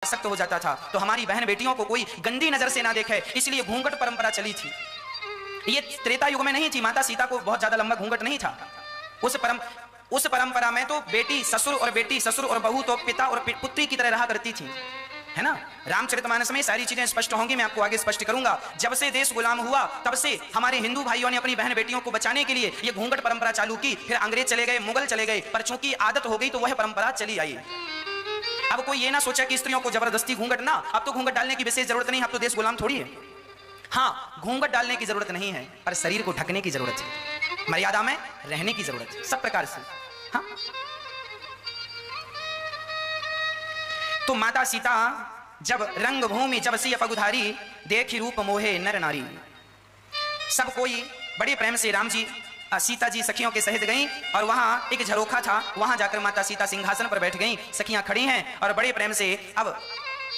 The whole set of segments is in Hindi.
आसक्त हो जाता था तो हमारी बहन बेटियों को कोई गंदी नजर से ना देखे, इसलिए घूंघट परंपरा चली थी। ये त्रेता युग में नहीं थी, माता सीता को बहुत ज्यादा लंबा घूंघट नहीं था। उस परंपरा में तो बेटी ससुर और बहू तो पिता और पुत्री की तरह रहा करती थी, है ना। रामचरितमानस में सारी चीजें स्पष्ट होंगी, मैं आपको आगे स्पष्ट करूंगा। जब से देश गुलाम हुआ तब से हमारे हिंदू भाइयों ने अपनी बहन बेटियों को बचाने के लिए ये घूंघट परंपरा चालू की। फिर अंग्रेज चले गए, मुगल चले गए, पर चूंकि आदत हो गई तो वह परंपरा चली आई। अब कोई ये ना सोचा कि स्त्रियों को जबरदस्ती घूंघट ना, अब तो घूंघट डालने की विशेष जरूरत नहीं, अब तो देश गुलाम थोड़ी है। हाँ, घूंघट डालने की जरूरत नहीं है, पर शरीर को ढकने की जरूरत है, मर्यादा में रहने की जरूरत है, सब प्रकार से। हाँ, तो माता सीता जब रंग भूमि जब सी पगुधारी, देखी रूप मोहे नर नारी। सब कोई बड़े प्रेम से राम जी सीता जी सखियों के सहित गईं और वहां एक झरोखा था, वहां जाकर माता सीता सिंहासन पर बैठ गईं, सखियां खड़ी हैं और बड़े प्रेम से अब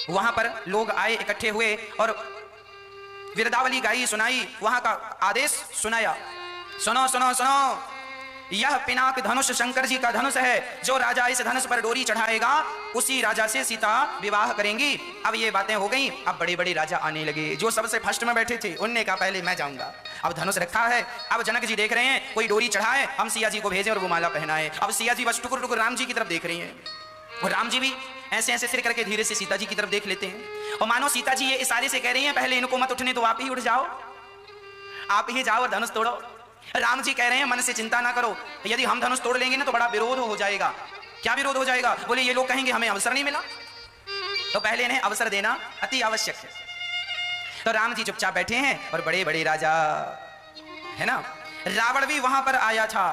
वहां पर लोग आए, इकट्ठे हुए और विरदावली गाई, सुनाई, वहां का आदेश सुनाया। सुनो सुनो सुनो, यह पिनाक धनुष शंकर जी का धनुष है, जो राजा इस धनुष पर डोरी चढ़ाएगा उसी राजा से सीता विवाह करेंगी। अब ये बातें हो गई, अब बड़े बड़े राजा आने लगे, जो सबसे फर्स्ट में बैठे थे उनने कहा पहले मैं जाऊंगा। अब धनुष रखा है, अब जनक जी देख रहे हैं कोई डोरी चढ़ाए, हम सिया जी को भेजें और वो माला पहनाए। अब सिया जी बस टुकुर टुकुर राम जी की तरफ देख रही हैं और राम जी भी ऐसे ऐसे सिर करके धीरे से सीता जी की तरफ देख लेते हैं और मानो सीता जी ये इशारे से कह रही हैं पहले इनको मत उठने दो, आप ही उठ जाओ, आप ही जाओ और धनुष तोड़ो। राम जी कह रहे हैं मन से चिंता ना करो, यदि हम धनुष तोड़ लेंगे ना तो बड़ा विरोध हो जाएगा। क्या विरोध हो जाएगा? बोले ये लोग कहेंगे हमें अवसर नहीं मिला, तो पहले इन्हें अवसर देना अति आवश्यक है। तो राम जी चुपचाप बैठे हैं और बड़े बड़े राजा, है ना, रावण भी वहां पर आया था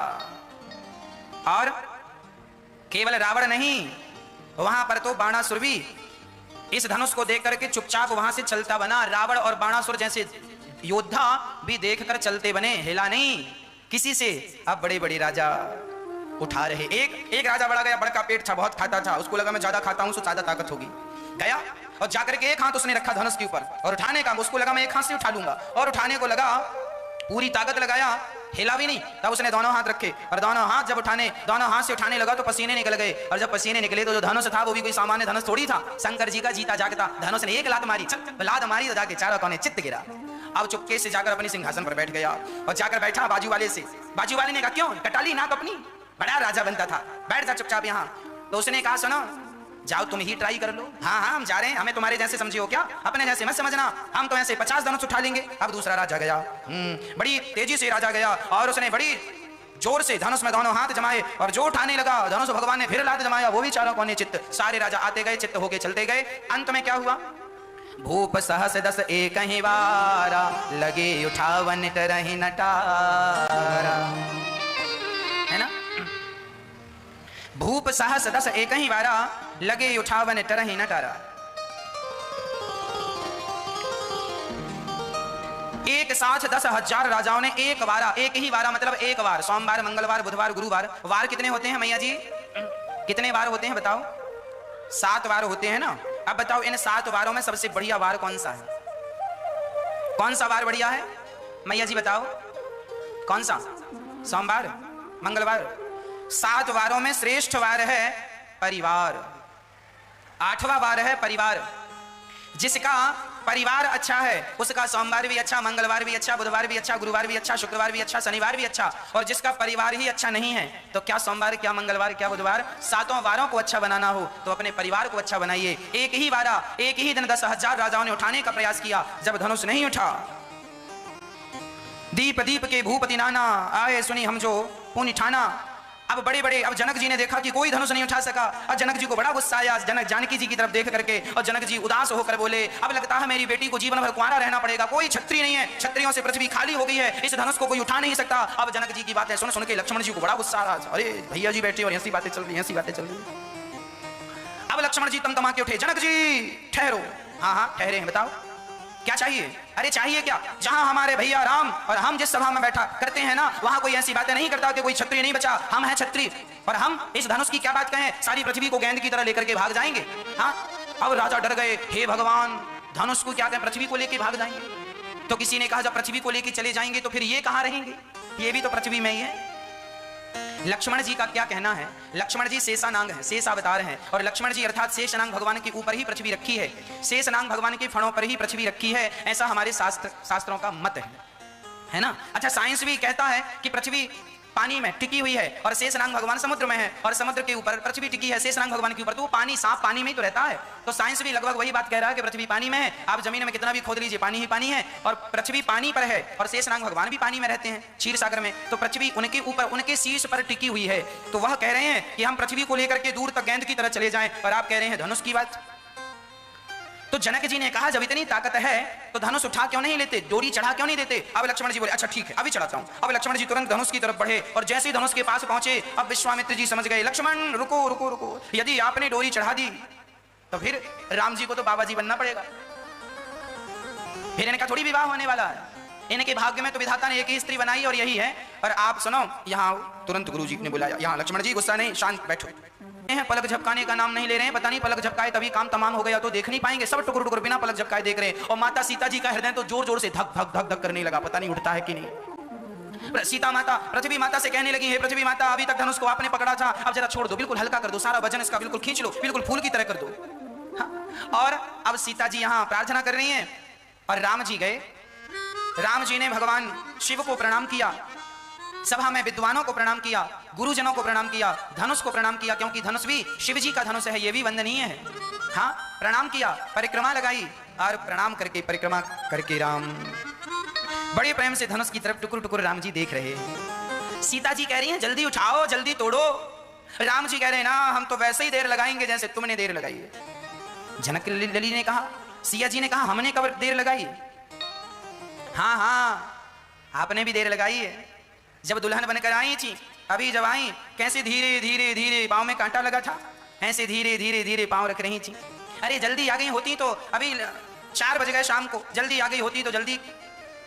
और केवल रावण नहीं, वहां पर तो बाणासुर भी इस धनुष को देख करके चुपचाप वहां से चलता बना। रावण और बाणासुर जैसे योद्धा भी देखकर चलते बने, हिला नहीं किसी से। अब बड़े बड़े राजा उठा रहे, एक राजा बड़ा गया, बड़का पेट था, बहुत खाता था, उसको लगा मैं ज्यादा खाता हूं तो ज्यादा ताकत होगी, गया और जाकर के एक हाथ उसने रखा धनुष के ऊपर और उठाने का, उसको लगा मैं एक हाथ से उठा लूंगा और उठाने को लगा, पूरी ताकत लगाया, हिला भी नहीं। तब उसने दोनों हाथ रखे और दोनों हाथ जब दोनों हाथ से उठाने लगा तो पसीने निकल गए और जब पसीने निकले तो जो धनुष था वो भी कोई सामान्य धनुष थोड़ी था, शंकर जी का जीता जागता धनुष ने एक लात मारी तो जाके चारों कोने चित्त गिरा। अब चुपके से जाकर अपने सिंहासन पर बैठ गया और जाकर बैठा बाजू वाले से। बाजू वाले ने कहा क्यों कटाली नाक अपनी, बड़ा राजा बनता था, बैठ जा चुपचाप यहाँ। तो उसने कहा सुनो जाओ तुम ही ट्राई कर लो। हाँ हाँ हम जा रहे हैं, हमें तुम्हारे जैसे समझे हो क्या, अपने जैसे मत समझना, हम तो ऐसे 50 धनुष उठा लेंगे। अब दूसरा राजा गया, बड़ी तेजी से राजा गया और उसने बड़ी जोर से धनुष में दोनों हाथ जमाए और जो उठाने लगा धनुष भगवान ने फिर लात जमाया, वो भी चारों कोने चित्त। सारे राजा आते गए, चित्त होके चलते गए। अंत में क्या हुआ? भूप सहस दस एक ही वारा, लगे उठावन तरहि नटारा, है ना। भूप सहस दस एक ही वारा, लगे उठावन तरहि नटारा। एक साथ 10,000 राजाओं ने एक ही वारा मतलब एक बार, सोमवार मंगलवार बुधवार गुरुवार, वार कितने होते हैं मैया जी, कितने वार होते हैं बताओ? 7 वार होते हैं ना। अब बताओ इन 7 वारों में सबसे बढ़िया वार कौन सा है? कौन सा वार बढ़िया है मैया जी बताओ? कौन सा? सोमवार मंगलवार। 7 वारों में श्रेष्ठ वार है परिवार, 8वां वार है परिवार। जिसका परिवार अच्छा है उसका सोमवार भी अच्छा, मंगलवार भी अच्छा, बुधवार भी अच्छा, गुरुवार भी अच्छा, शुक्रवार भी अच्छा, शनिवार भी अच्छा। और जिसका परिवार ही अच्छा नहीं है तो क्या सोमवार, क्या मंगलवार, क्या बुधवार, 7 वारों को अच्छा बनाना हो तो अपने परिवार को अच्छा बनाइए। एक ही वारा, एक ही दिन 10,000 राजाओं ने उठाने का प्रयास किया, जब धनुष नहीं उठा, दीप दीप के भूपति नाना, आए सुनी हम जो पुण्य ठाना। अब बड़े बड़े, अब जनक जी ने देखा कि कोई धनुष नहीं उठा सका और जनक जी को बड़ा गुस्सा आया जनक जानकी जी की तरफ देख करके, और जनक जी उदास होकर बोले अब लगता है मेरी बेटी को जीवन भर कुंवारा रहना पड़ेगा, कोई क्षत्रिय नहीं है, क्षत्रियों से पृथ्वी खाली हो गई है, इस धनुष को कोई उठा नहीं सकता। अब जनक जी की बातें सुन सुन के लक्ष्मण जी को बड़ा गुस्सा आ रहा, अरे भैया जी बैठे और ऐसी बातें चल रही, ऐसी बातें चल रही। अब लक्ष्मण जी तमतमा के उठे, जनक जी ठहरो। हाँ हाँ ठहरे हैं, बताओ क्या चाहिए? अरे चाहिए क्या, जहां हमारे भैया राम और हम जिस सभा में बैठा करते हैं ना, वहां कोई ऐसी बातें नहीं करता कि कोई क्षत्रिय नहीं बचा, हम हैं क्षत्रिय और हम इस धनुष की क्या बात कहें, सारी पृथ्वी को गेंद की तरह लेकर के भाग जाएंगे। हाँ अब राजा डर गए, हे भगवान धनुष को क्या कहें, पृथ्वी को लेकर भाग जाएंगे। तो किसी ने कहा जब पृथ्वी को लेकर चले जाएंगे तो फिर ये कहां रहेंगे, ये भी तो पृथ्वी में ही है। लक्ष्मण जी का क्या कहना है? लक्ष्मण जी शेषानांग है, शेष अवतार हैं, और लक्ष्मण जी अर्थात शेषनांग भगवान के ऊपर ही पृथ्वी रखी है, शेषनांग भगवान के फणों पर ही पृथ्वी रखी है, ऐसा हमारे शास्त्रों का मत है ना। अच्छा, साइंस भी कहता है कि पृथ्वी पानी में टिकी हुई है और शेषनाग भगवान समुद्र में है, और समुद्र के ऊपर पृथ्वी टिकी है शेषनाग भगवान के ऊपर, तो वो पानी साफ पानी में ही तो रहता है। तो साइंस भी लगभग वही बात कह रहा है कि पृथ्वी पानी में है, आप जमीन में कितना भी खोद लीजिए पानी ही पानी है, और पृथ्वी पानी पर है, और शेषनाग भगवान भी पानी में रहते हैं क्षीर सागर में, तो पृथ्वी उनके ऊपर उनके शीर्ष पर टिकी हुई है। तो वह कह रहे हैं कि हम पृथ्वी को लेकर के दूर तक गेंद की तरह चले जाएं, और आप कह रहे हैं धनुष की बात। तो जनक जी ने कहा जब इतनी ताकत है तो धनुष उठा क्यों नहीं लेते, डोरी चढ़ा क्यों नहीं देते? अब लक्ष्मण जी बोले अच्छा ठीक है अभी चढ़ाता हूं। अब लक्ष्मण जी तुरंत धनुष की तरफ बढ़े, और जैसे ही धनुष के पास पहुंचे, अब विश्वामित्र जी समझ गए लक्ष्मण रुको रुको रुको, यदि आपने डोरी चढ़ा दी तो फिर राम जी को तो बाबा जी बनना पड़ेगा, फिर इनका थोड़ी विवाह होने वाला है, इनके भाग्य में तो विधाता ने एक ही स्त्री बनाई और यही है। और आप सुनो, यहाँ तुरंत गुरु जी ने बुलाया, यहाँ लक्ष्मण जी गुस्सा नहीं, शांत बैठो। पलक झपकाने का नाम नहीं ले रहे हैं, पता नहीं पलक झपकाए तभी काम तमाम हो गया तो देख नहीं पाएंगे, सब टुकुर टुकुर बिना पलक झपकाए देख रहे हैं। और माता सीता जी का हृदय तो जोर जोर से धक धक धक धक करने लगा, पता नहीं उठता है कि नहीं। सीता माता पृथ्वी माता से कहने लगी, हे पृथ्वी माता, अभी तक धनुष को आपने पकड़ा था, अब जरा छोड़ दो, बिल्कुल हल्का कर दो, सारा वजन इसका बिल्कुल खींच लो, बिल्कुल फूल की तरह कर दो। हाँ। और अब सीता जी यहाँ प्रार्थना कर रही हैं, और राम जी गए, राम जी ने भगवान शिव को प्रणाम किया, सभा में विद्वानों को प्रणाम किया, गुरुजनों को प्रणाम किया, धनुष को प्रणाम किया, क्योंकि धनुष भी शिव जी का धनुष है, ये भी वंदनीय है। हाँ, प्रणाम किया, परिक्रमा लगाई, और प्रणाम करके परिक्रमा करके राम बड़े प्रेम से धनुष की तरफ टुकुर टुकुर राम जी देख रहे हैं। सीता जी कह रही हैं जल्दी उठाओ, जल्दी तोड़ो। राम जी कह रहे हैं ना, हम तो वैसे ही देर लगाएंगे जैसे तुमने देर लगाई है। जनक लली ने कहा, सिया जी ने कहा हमने कब देर लगाई? हाँ हाँ, आपने भी देर लगाई है। जब दुल्हन बनकर आई थी, अभी जब आई, कैसे धीरे धीरे धीरे पाँव में कांटा लगा था, ऐसे धीरे धीरे धीरे पाँव रख रही थी। अरे जल्दी आ गई होती तो अभी 4 बज गए शाम को, जल्दी आ गई होती तो जल्दी,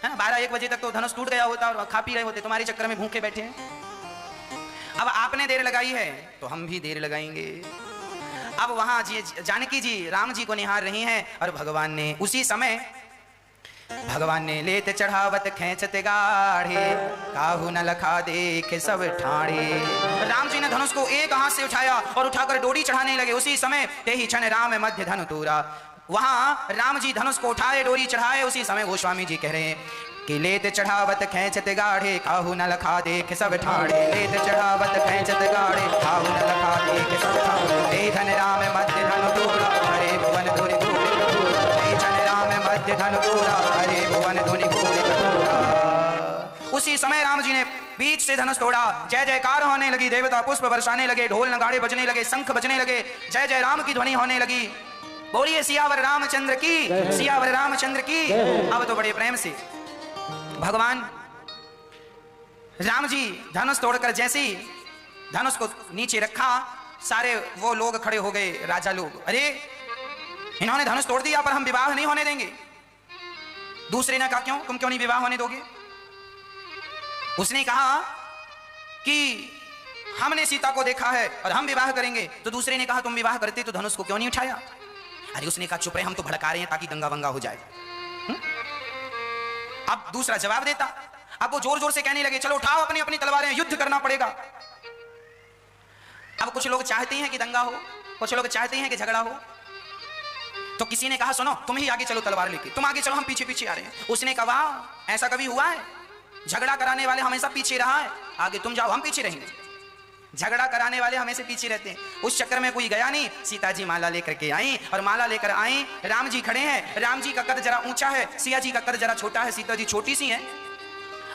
है ना, 12-1 बजे तक तो धनुष टूट गया होता और खा पी रहे होते, तुम्हारे चक्कर में भूखे बैठे हैं। अब आपने देर लगाई है तो हम भी देर लगाएंगे। अब वहां जानकी जी राम जी को निहार रही हैं, और भगवान ने उसी समय भगवान ने लेत चढ़ावत खेचत गाढ़े, काहू न लखा देख सब ठाड़े। राम जी ने धनुष को एक हाथ से उठाया और उठाकर डोरी चढ़ाने लगे। उसी समय ते ही क्षण राम मध्य धनु तूरा, वहां राम जी धनुष को उठाए, डोरी चढ़ाए। उसी समय गोस्वामी जी कह रहे हैं कि लेत चढ़ावत खेचत गाढ़े, काहू न लखा देख सब ठाड़े। लेत चढ़ावत खेचत गाढ़े, काहू न लखा देख सब ठाड़े। ते धन राम मध्य धनु तूरा, हरे भुवन धुरि हरे भुवन धुनि। उसी समय राम जी ने बीच से धनुष तोड़ा, जय जयकार होने लगी, देवता पुष्प बरसाने लगे, ढोल नगाड़े बजने लगे, शंख बजने लगे, जय जय राम की ध्वनि होने लगी। बोलिए सियावर रामचंद्र की, सियावर रामचंद्र की। अब तो बड़े प्रेम से भगवान राम जी धनुष तोड़कर जैसे ही धनुष को नीचे रखा, सारे वो लोग खड़े हो गए, राजा लोग, अरे इन्होंने धनुष तोड़ दिया पर हम विवाह नहीं होने देंगे। दूसरे ने कहा क्यों, तुम क्यों नहीं विवाह होने दोगे? उसने कहा कि हमने सीता को देखा है और हम विवाह करेंगे। तो दूसरे ने कहा तुम विवाह करते तो धनुष को क्यों नहीं उठाया? अरे उसने कहा चुप रहे, हम तो भड़का रहे हैं ताकि दंगा वंगा हो जाए। अब दूसरा जवाब देता, अब वो जोर जोर से कहने लगे चलो उठाओ अपनी अपनी तलवारें, युद्ध करना पड़ेगा। अब कुछ लोग चाहते हैं कि दंगा हो, कुछ लोग चाहते हैं कि झगड़ा हो। तो किसी ने कहा सुनो तुम ही आगे चलो तलवार लेके, तुम आगे चलो, हम पीछे पीछे आ रहे हैं। उसने कहा वाह, ऐसा कभी हुआ है? झगड़ा कराने वाले हमेशा पीछे रहा है, आगे तुम जाओ हम पीछे रहेंगे। झगड़ा कराने वाले हमेशा पीछे रहते हैं, उस चक्कर में कोई गया नहीं। सीता जी माला लेकर के आई, और माला लेकर आई, राम जी खड़े हैं। राम जी का कद जरा ऊंचा है, सिया जी का कद जरा छोटा है, सीता जी छोटी सी है।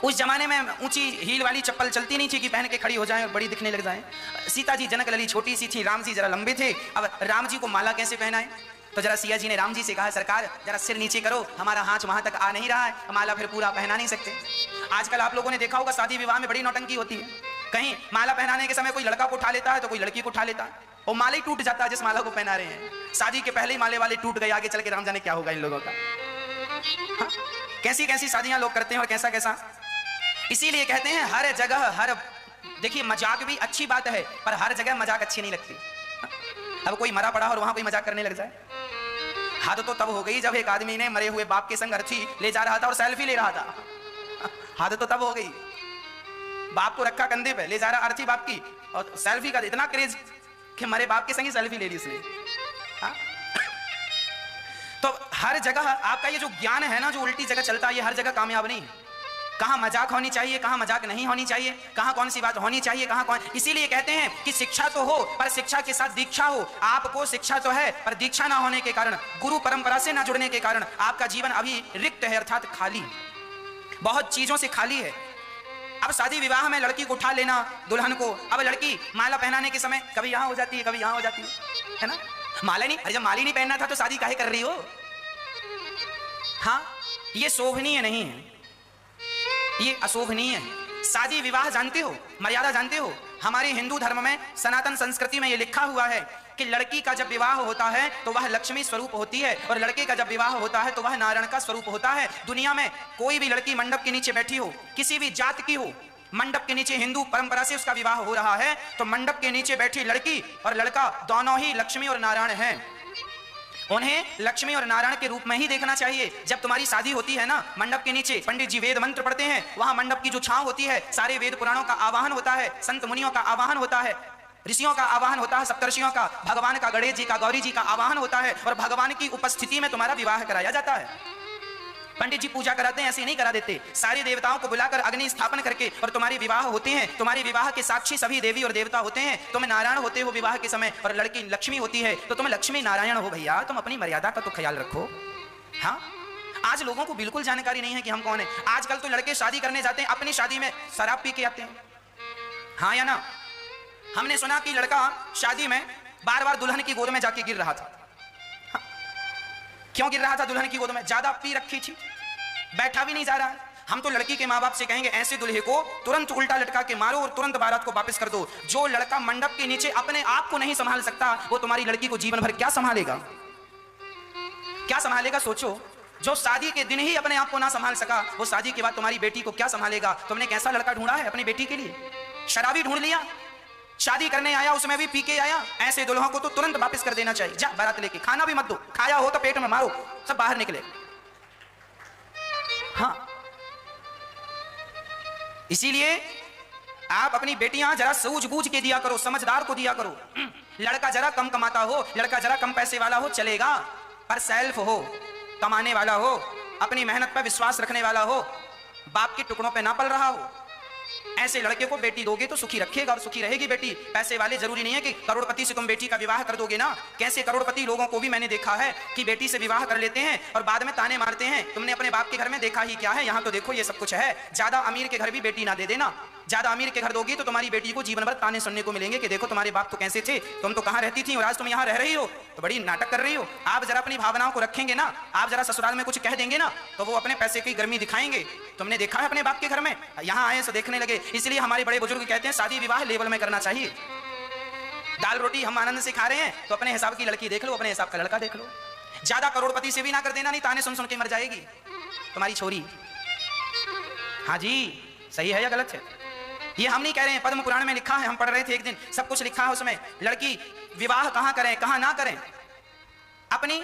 उस जमाने में ऊंची हील वाली चप्पल चलती नहीं थी कि पहन के खड़ी हो जाए और बड़ी दिखने लग जाए। सीता जी जनक लली छोटी सी थी, राम जी जरा लंबे थे। अब राम जी को माला कैसे पहनाए? तो जरा सिया जी ने राम जी से कहा सरकार जरा सिर नीचे करो, हमारा हाथ वहां तक आ नहीं रहा है, माला फिर पूरा पहना नहीं सकते। आजकल आप लोगों ने देखा होगा शादी विवाह में बड़ी नौटंकी होती है, कहीं माला पहनाने के समय कोई लड़का को उठा लेता है तो कोई लड़की को उठा लेता है, और माला ही टूट जाता है जिस माला को पहना रहे हैं। शादी के पहले ही माले वाले टूट गए, आगे चल के राम जाने क्या होगा इन लोगों का। हाँ? कैसी कैसी शादियां लोग करते हैं और कैसा कैसा। इसीलिए कहते हैं हर जगह हर, देखिए मजाक भी अच्छी बात है पर हर जगह मजाक अच्छी नहीं लगती। अब कोई मरा पड़ा और वहां कोई मजाक करने लग जाए, हद तो तब हो गई जब एक आदमी ने मरे हुए बाप के संग अर्थी ले जा रहा था और सेल्फी ले रहा था। हद तो तब हो गई। बाप को रखा कंधे पे, ले जा रहा अर्थी बाप की, और सेल्फी का इतना क्रेज कि हमारे बाप के संग ही सेल्फी ले ली उसने। हाँ? तो हर जगह आपका ये जो ज्ञान है ना, जो उल्टी जगह चलता है, ये हर जगह कामयाब नहीं। कहां मजाक होनी चाहिए, कहां मजाक नहीं होनी चाहिए, कहां कौन सी बात होनी चाहिए, कहां कौन। इसीलिए कहते हैं कि शिक्षा तो हो पर शिक्षा के साथ दीक्षा हो। आपको शिक्षा तो है पर दीक्षा ना होने के कारण, गुरु परंपरा से ना जुड़ने के कारण आपका जीवन अभी रिक्त है, अर्थात खाली, बहुत चीजों से खाली है। अब शादी विवाह में लड़की को उठा लेना, दुल्हन को, अब लड़की माला पहनाने के समय कभी यहां हो जाती है, कभी यहां हो जाती है ना। माला नहीं, अरे जब माली नहीं पहनना था तो शादी काहे कर रही हो। हाँ, ये शोभनीय नहीं है, ये अशोभनीय है। शादी विवाह जानते हो, मर्यादा जानते हो। हमारे हिंदू धर्म में, सनातन संस्कृति में यह लिखा हुआ है कि लड़की का जब विवाह होता है तो वह लक्ष्मी स्वरूप होती है, और लड़के का जब विवाह होता है तो वह नारायण का स्वरूप होता है। दुनिया में कोई भी लड़की मंडप के नीचे बैठी हो, किसी भी जात की हो, मंडप के नीचे हिंदू परंपरा से उसका विवाह हो रहा है, तो मंडप के नीचे बैठी लड़की और लड़का दोनों ही लक्ष्मी और नारायण हैं। उन्हें लक्ष्मी और नारायण के रूप में ही देखना चाहिए। जब तुम्हारी शादी होती है ना, मंडप के नीचे पंडित जी वेद मंत्र पढ़ते हैं, वहां मंडप की जो छांव होती है, सारे वेद पुराणों का आवाहन होता है, संत मुनियों का आवाहन होता है, ऋषियों का आवाहन होता है, सप्तर्षियों का, भगवान का, गणेश जी का, गौरी जी का आवाहन होता है, और भगवान की उपस्थिति में तुम्हारा विवाह कराया जाता है। पंडित जी पूजा कराते हैं, ऐसे नहीं करा देते। सारे देवताओं को बुलाकर अग्नि स्थापन करके और तुम्हारे विवाह होते हैं। तुम्हारे विवाह के साक्षी सभी देवी और देवता होते हैं। तुम नारायण होते हो विवाह के समय, और लड़की लक्ष्मी होती है, तो तुम लक्ष्मी नारायण हो भैया। तुम अपनी मर्यादा का तो ख्याल रखो। हाँ, आज लोगों को बिल्कुल जानकारी नहीं है कि हम कौन है। आजकल तो लड़के शादी करने जाते हैं, अपनी शादी में शराब पी के आते हैं। हाँ या ना? हमने सुना कि लड़का शादी में बार बार दुल्हन की गोद में जाके गिर रहा था। क्यों गिर रहा था दुल्हन की गोद में? ज्यादा पी रखी थी, बैठा भी नहीं जा रहा है। हम तो लड़की के माँ बाप से कहेंगे ऐसे दूल्हे को तुरंत उल्टा लटका के मारो और तुरंत बारात को वापस कर दो। जो लड़का मंडप के नीचे अपने आप को नहीं संभाल सकता, वो तुम्हारी लड़की को जीवन भर क्या संभालेगा, क्या संभालेगा? सोचो। जो शादी के दिन ही अपने आप को ना संभाल सका, वो शादी के बाद तुम्हारी बेटी को क्या संभालेगा? तुमने कैसा लड़का ढूंढा है अपनी बेटी के लिए? शराबी ढूंढ लिया, शादी करने आया उसमें भी पी के आया। ऐसे दुल्हों को तो तुरंत वापस कर देना चाहिए। जा बारात लेके, खाना भी मत दो, खाया हो तो पेट में मारो, सब बाहर निकले। हाँ, इसीलिए आप अपनी बेटियां जरा सूझबूझ के दिया करो, समझदार को दिया करो। लड़का जरा कम कमाता हो, लड़का जरा कम पैसे वाला हो चलेगा, पर सेल्फ हो, कमाने वाला हो, अपनी मेहनत पर विश्वास रखने वाला हो, बाप के टुकड़ों पे ना पल रहा हो। ऐसे लड़के को बेटी दोगे तो सुखी रखेगा और सुखी रहेगी बेटी। पैसे वाले जरूरी नहीं है कि करोड़पति से तुम बेटी का विवाह कर दोगे ना। कैसे करोड़पति लोगों को भी मैंने देखा है कि बेटी से विवाह कर लेते हैं और बाद में ताने मारते हैं, तुमने अपने बाप के घर में देखा ही क्या है, यहाँ तो देखो ये सब कुछ है। ज्यादा अमीर के घर भी बेटी ना दे देना। ज्यादा अमीर के घर दोगी तो तुम्हारी बेटी को जीवन भर ताने सुनने को मिलेंगे कि देखो तुम्हारे बाप तो कैसे थे, तुम तो कहाँ रहती थी और आज तुम यहाँ रह रही हो, तो बड़ी नाटक कर रही हो। आप जरा अपनी भावनाओं को रखेंगे ना, आप जरा ससुराल में कुछ कह देंगे ना, तो वो अपने पैसे की गर्मी दिखाएंगे। तुमने देखा है अपने बाप के घर में, यहाँ आए तो देखने लगे। इसलिए हमारे बड़े बुजुर्ग कहते हैं शादी विवाह लेवल में करना चाहिए। दाल रोटी हम आनंद से खा रहे हैं तो अपने हिसाब की लड़की देख लो, अपने हिसाब का लड़का देख लो। ज्यादा करोड़पति से भी ना कर देना, नहीं ताने सुन सुन के मर जाएगी तुम्हारी छोरी। हाँ जी, सही है या गलत है? ये हम नहीं कह रहे हैं, पद्म पुराण में लिखा है, हम पढ़ रहे थे एक दिन, सब कुछ लिखा है उसमें। लड़की विवाह कहां करें कहां ना करें, अपनी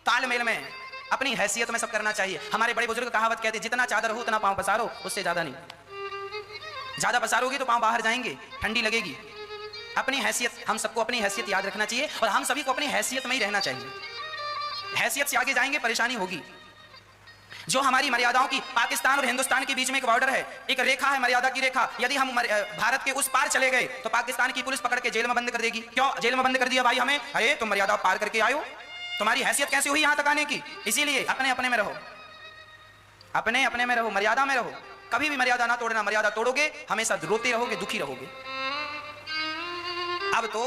तालमेल में, अपनी हैसियत में सब करना चाहिए। हमारे बड़े बुजुर्ग कहावत कहते हैं, जितना चादर हो उतना पांव पसारो, उससे ज्यादा नहीं। ज्यादा पसारोगी तो पांव बाहर जाएंगे, ठंडी लगेगी। अपनी हैसियत, हम सबको अपनी हैसियत याद रखना चाहिए और हम सभी को अपनी हैसियत में ही रहना चाहिए। हैसियत से आगे जाएंगे परेशानी होगी। जो हमारी मर्यादाओं की, पाकिस्तान और हिंदुस्तान के बीच में एक बॉर्डर है, एक रेखा है, मर्यादा की रेखा। यदि हम भारत के उस पार चले गए तो पाकिस्तान की पुलिस पकड़ के जेल में बंद कर देगी। क्यों जेल में बंद कर दिया भाई हमें? अरे तुम मर्यादा पार करके आयो, तुम्हारी हैसियत कैसे हुई यहां तक आने की? इसीलिए अपने अपने में रहो, अपने अपने में रहो, मर्यादा में रहो। कभी भी मर्यादा ना तोड़ना, मर्यादा तोड़ोगे हमेशा रोते रहोगे, दुखी रहोगे। अब तो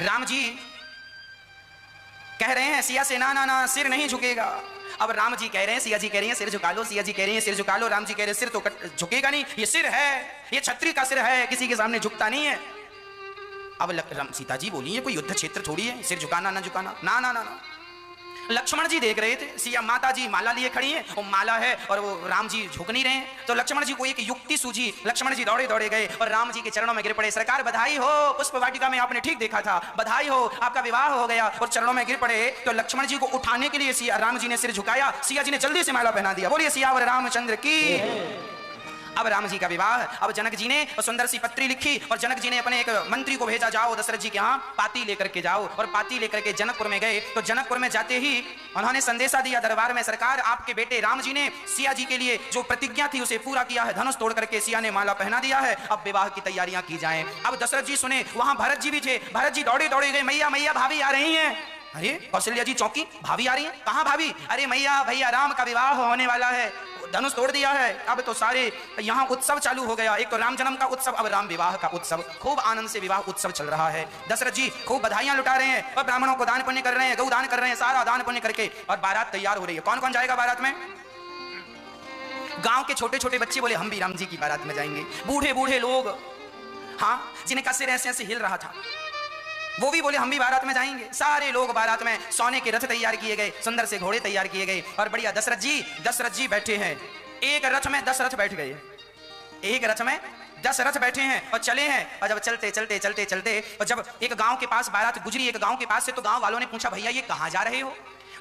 राम जी कह रहे हैं सिया से ना ना ना, सिर नहीं झुकेगा। अब राम जी कह रहे हैं, सिया जी कह रही हैं सिर झुका लो, सिया जी कह रही हैं सिर झुका लो, राम जी कह रहे हैं सिर तो झुकेगा नहीं, ये सिर है, ये छत्री का सिर है, किसी के सामने झुकता नहीं है। अब सीता जी बोली ये कोई युद्ध क्षेत्र थोड़ी है, सिर झुकाना ना झुकाना, ना ना ना ना। लक्ष्मण जी देख रहे थे, सिया माता जी माला लिए खड़ी हैं, वो माला है और वो राम जी झुक नहीं रहे हैं। तो लक्ष्मण जी को एक युक्ति सूझी, लक्ष्मण जी दौड़े दौड़े गए और राम जी के चरणों में गिर पड़े। सरकार बधाई हो, पुष्प वाटिका में आपने ठीक देखा था, बधाई हो, आपका विवाह हो गया। और चरणों में गिर पड़े तो लक्ष्मण जी को उठाने के लिए राम जी ने सिर झुकाया, सिया जी ने जल्दी से माला पहना दिया। बोलिए सियावर रामचंद्र की। अब राम जी का विवाह। अब जनक जी ने सुंदर सी पत्री लिखी और जनक जी ने अपने एक मंत्री को भेजा, जाओ दशरथ जी के यहाँ पाती लेकर के जाओ। और पाती लेकर के जनकपुर में गए। तो जनकपुर में जाते ही उन्होंने संदेशा दिया दरबार में, सरकार आपके बेटे राम जी ने सिया जी के लिए जो प्रतिज्ञा थी उसे पूरा किया है, धनुष तोड़ करके सिया ने माला पहना दिया है, अब विवाह की तैयारियां की जाएं। अब दशरथ जी सुने, वहां भरत जी भी थे। भरत जी दौड़े दौड़े गए, मैया मैया भाभी आ रही हैं। अरे कौशल्या जी चौकी, भाभी आ रही है? कहाँ भाभी? अरे मैया भैया राम का विवाह होने वाला है, धनुष तोड़ दिया है। अब तो सारे यहाँ उत्सव चालू हो गया, एक तो राम जन्म का उत्सव, अब राम विवाह का उत्सव। खूब आनंद से विवाह उत्सव चल रहा है। दशरथ जी खूब बधाइयां लुटा रहे हैं और ब्राह्मणों को दान पुण्य कर रहे हैं, गौ दान कर रहे हैं, सारा दान पुण्य करके और बारात तैयार हो रही है। कौन कौन जाएगा बारात में? गांव के छोटे छोटे बच्चे बोले हम भी राम जी की बारात में जाएंगे। बूढ़े बूढ़े लोग, हाँ, जिन्हें का सिर ऐसे ऐसे हिल रहा था, वो भी बोले हम भी बारात में जाएंगे। सारे लोग बारात में, सोने के रथ तैयार किए गए, सुंदर से घोड़े तैयार किए गए और बढ़िया दशरथ जी बैठे हैं। एक रथ में 10 रथ बैठ गए, एक रथ में 10 रथ बैठे हैं और चले हैं। और जब चलते चलते चलते चलते और जब एक गांव के पास बारात गुजरी, एक गांव के पास से, तो गांव वालों ने पूछा भैया ये कहाँ जा रहे हो?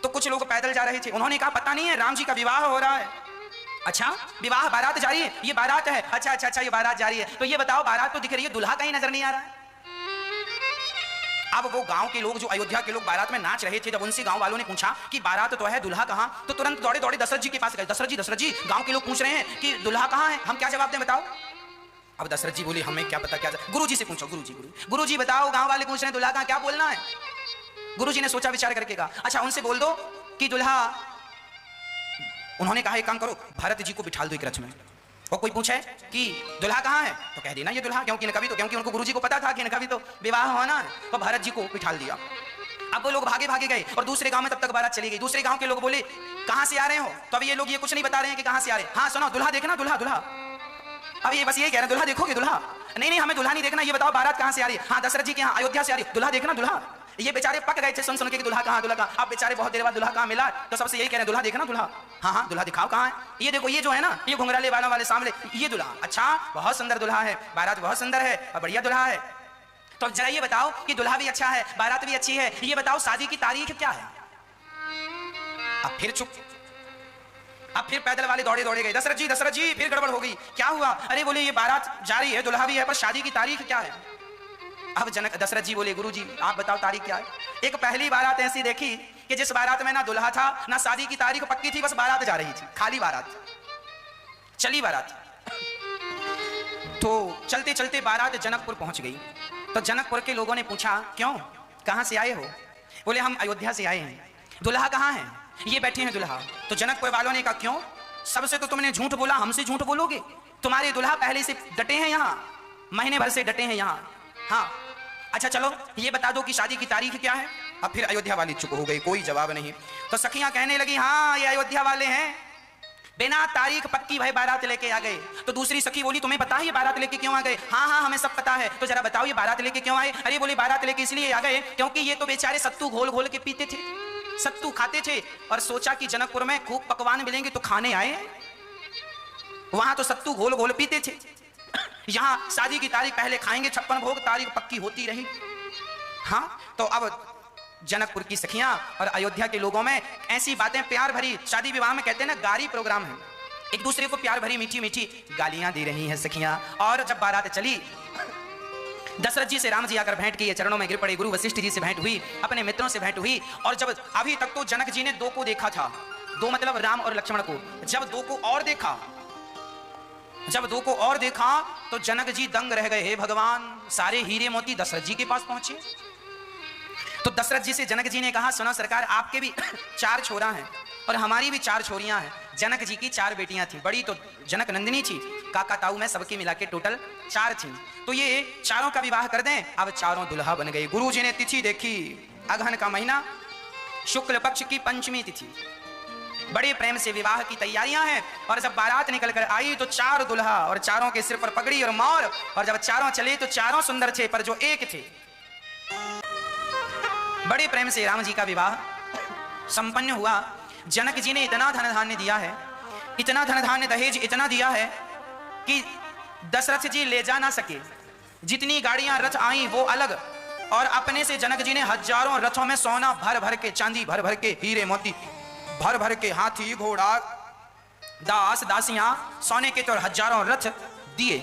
तो कुछ लोग पैदल जा रहे थे, उन्होंने कहा पता नहीं है, राम जी का विवाह हो रहा है। अच्छा, विवाह बारात जा रही है? ये बारात है। अच्छा अच्छा अच्छा, ये बारात जा रही है। तो ये बताओ, बारात तो दिख रही है, दूल्हा कहीं नजर नहीं आ रहा है। अब वो गांव के लोग, जो अयोध्या के लोग बारात में नाच रहे थे, जब उनसे गांव वालों ने पूछा कि बारात तो है, दूल्हा कहां? तो तुरंत दौड़े दौड़े दशरथ जी के पास गए। दशरथ जी गांव के लोग पूछ रहे हैं कि दूल्हा कहां है, हम क्या जवाब दें बताओ? अब दशरथ जी बोले हमें क्या पता, क्या गुरु जी से पूछो, गुरु जी बताओ, गांव वाले पूछ रहे हैं दूल्हा कहां, क्या बोलना है? गुरु जी ने सोचा विचार करके कहा अच्छा उनसे बोल दो कि दूल्हा, उन्होंने कहा एक काम करो, भरत जी को बिठा दो एक रथ में, और कोई पूछे कि दूल्हा कहाँ है तो कह देना ये दूल्हा, क्योंकि उनको गुरुजी को पता था कि इनका भी तो विवाह होना है। तो भरत जी को बिठा दिया। अब वो लोग भागे भागे गए और दूसरे गांव में तब तक बारात चली गई। दूसरे गांव के लोग बोले कहां से आ रहे हो? तो अब ये लोग ये कुछ नहीं बता रहे हैं कि कहां से आ रहे हैं। हाँ सुनो, दूल्हा देखना, दूल्हा। अब ये बस ये कह रहे हैं दूल्हा देखोगे? दूल्हा नहीं, हमें दूल्हा नहीं देखना, ये बताओ बारात कहां से आ रही है? हाँ दशरथ जी के यहाँ अयोध्या से आ रही है। दूल्हा देखना, दूल्हा। ये बेचारे पक गए थे सुन के कि दूल्हा कहाँ, अब बेचारे बहुत देर बाद दूल्हा कहाँ मिला, तो सबसे यही कह रहे हैं दूल्हा देखना, दूल्हा। हाँ दूल्हा दिखाओ कहाँ है? ये देखो, ये जो है ना, ये घुंघराले बालों वाले सामने, ये दूल्हा। अच्छा, बहुत सुंदर दूल्हा है, बारात बहुत सुंदर है और बढ़िया दूल्हा है। तो जरा ये बताओ कि दूल्हा भी अच्छा है, बारात भी अच्छी है, ये बताओ शादी की तारीख क्या है? अब फिर चुप। अब फिर पैदल वाले दौड़े दौड़े गए, दशरथ जी फिर गड़बड़ हो गई। क्या हुआ? अरे बोले ये बारात जा रही है, दूल्हा भी है, पर शादी की तारीख क्या है? अब दशरथ जी बोले गुरु जी आप बताओ तारीख क्या है? एक पहली बारात ऐसी देखी कि जिस बारात में ना दूल्हा था ना शादी की तारीख पक्की थी, बस बारात जा रही थी, खाली बारात, चली बारात। तो चलते चलते बारात जनकपुर पहुंच गई। तो जनकपुर के लोगों ने पूछा क्यों, कहां से आए हो? बोले हम अयोध्या से आए हैं। दूल्हा कहां है? ये बैठे हैं दूल्हा। तो जनकपुर वालों ने कहा क्यों? सबसे तो तुमने झूठ बोला, हमसे झूठ बोलोगे? तुम्हारे दूल्हा पहले से डटे हैं यहाँ, महीने भर से डटे हैं यहाँ। हाँ अच्छा चलो ये बता दो कि शादी की तारीख क्या है? अब फिर अयोध्या वाली चुप हो गई, कोई जवाब नहीं। तो सखियां कहने लगी हाँ ये अयोध्या वाले हैं, बिना तारीख पक्की भाई बारात लेके आ गए। तो दूसरी सखी बोली तुम्हें पता है ये बारात लेके क्यों आ गए? हाँ हमें सब पता है। तो जरा बताओ ये बारात लेके क्यों आए? अरे बोली बारात लेके इसलिए आ गए क्योंकि ये तो बेचारे सत्तू घोल घोल के पीते थे, सत्तू खाते थे, और सोचा कि जनकपुर में खूब पकवान मिलेंगे तो खाने आए। वहां तो सत्तू घोल घोल पीते थे, यहाँ शादी की तारीख पहले खाएंगे, 56 भोग, तारीख पक्की होती रही। हाँ तो अब जनकपुर की सखियां और अयोध्या के लोगों में ऐसी बातें प्यार भरी, शादी विवाह में कहते हैं ना गारी प्रोग्राम है, एक दूसरे को प्यार भरी मीठी मीठी गालियां दे रही हैं सखियां। और जब बारात चली, दशरथ जी से राम जी आकर भेंट किए, चरणों में गिर पड़े, गुरु वशिष्ठ जी से भेंट हुई, अपने मित्रों से भेंट हुई। और जब अभी तक तो जनक जी ने 2 को देखा था, 2 मतलब राम और लक्ष्मण को, जब 2 को और देखा तो जनक जी दंग रह गए। हे भगवान, सारे हीरे मोती दशरथ जी के पास पहुंचे। तो दशरथ जी से जनक जी ने कहा सुनो सरकार, आपके भी 4 छोरा हैं और हमारी भी 4 छोरियां हैं। जनक जी की 4 बेटियां थी, बड़ी तो जनक नंदिनी थी, काका ताऊ में सबके मिला के टोटल 4 थी। तो ये चारों का विवाह कर दें। अब चारों दुल्हा बन गए। गुरु जी ने तिथि देखी, अगहन का महीना, शुक्ल पक्ष की पंचमी तिथि, बड़े प्रेम से विवाह की तैयारियां हैं। और जब बारात निकल कर आई तो 4 दुल्हा और चारों के सिर पर पगड़ी और मोर, और जब चारों चले तो चारों सुंदर थे पर जो एक थे। बड़े प्रेम से राम जी का विवाह संपन्न हुआ। जनक जी ने इतना धन धान्य दिया है, इतना धन धान्य दहेज इतना दिया है कि दशरथ जी ले जा ना सके। जितनी गाड़ियां रथ आई वो अलग, और अपने से जनक जी ने हजारों रथों में सोना भर भर के, चांदी भर भर के, हीरे मोती भर भर के, हाथी घोड़ा दास दासियां सोने के तो हजारों रथ दिए,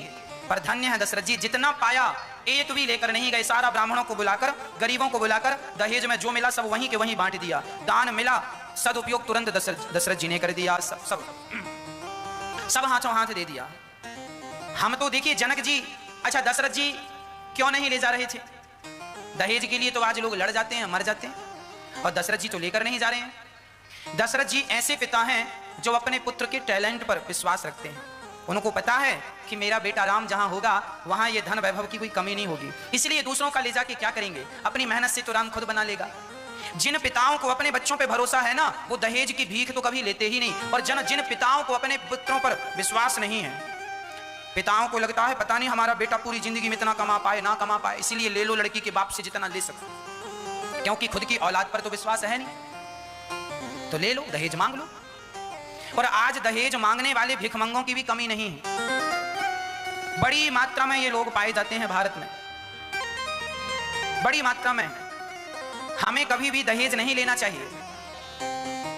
पर धन्य है दशरथ जी, जितना पाया एक भी लेकर नहीं गए। सारा ब्राह्मणों को बुलाकर, गरीबों को बुलाकर दहेज में जो मिला सब वहीं के वहीं बांट दिया। दान मिला, सदुपयोग तुरंत दशरथ जी ने कर दिया। सब हाथों हाथ दे दिया। हम तो देखिए जनक जी, अच्छा दशरथ जी क्यों नहीं ले जा रहे थे? दहेज के लिए तो आज लोग लड़ जाते हैं, मर जाते हैं, और दशरथ जी तो लेकर नहीं जा रहे हैं। दशरथ जी ऐसे पिता हैं जो अपने पुत्र के टैलेंट पर विश्वास रखते हैं। उनको पता है कि मेरा बेटा राम जहां होगा वहां ये धन वैभव की कोई कमी नहीं होगी, इसलिए दूसरों का ले जाके क्या करेंगे? अपनी मेहनत से तो राम खुद बना लेगा। जिन पिताओं को अपने बच्चों पे भरोसा है ना, वो दहेज की भीख तो कभी लेते ही नहीं। और जिन पिताओं को अपने पुत्रों पर विश्वास नहीं है, पिताओं को लगता है पता नहीं हमारा बेटा पूरी जिंदगी में इतना कमा पाए ना कमा पाए, इसीलिए ले लो लड़की के बाप से जितना ले सको, क्योंकि खुद की औलाद पर तो विश्वास है नहीं, तो ले लो, दहेज मांग लो। और आज दहेज मांगने वाले भिखमंगों की भी कमी नहीं है। बड़ी मात्रा में ये लोग पाए जाते हैं भारत में, बड़ी मात्रा में। हमें कभी भी दहेज नहीं लेना चाहिए,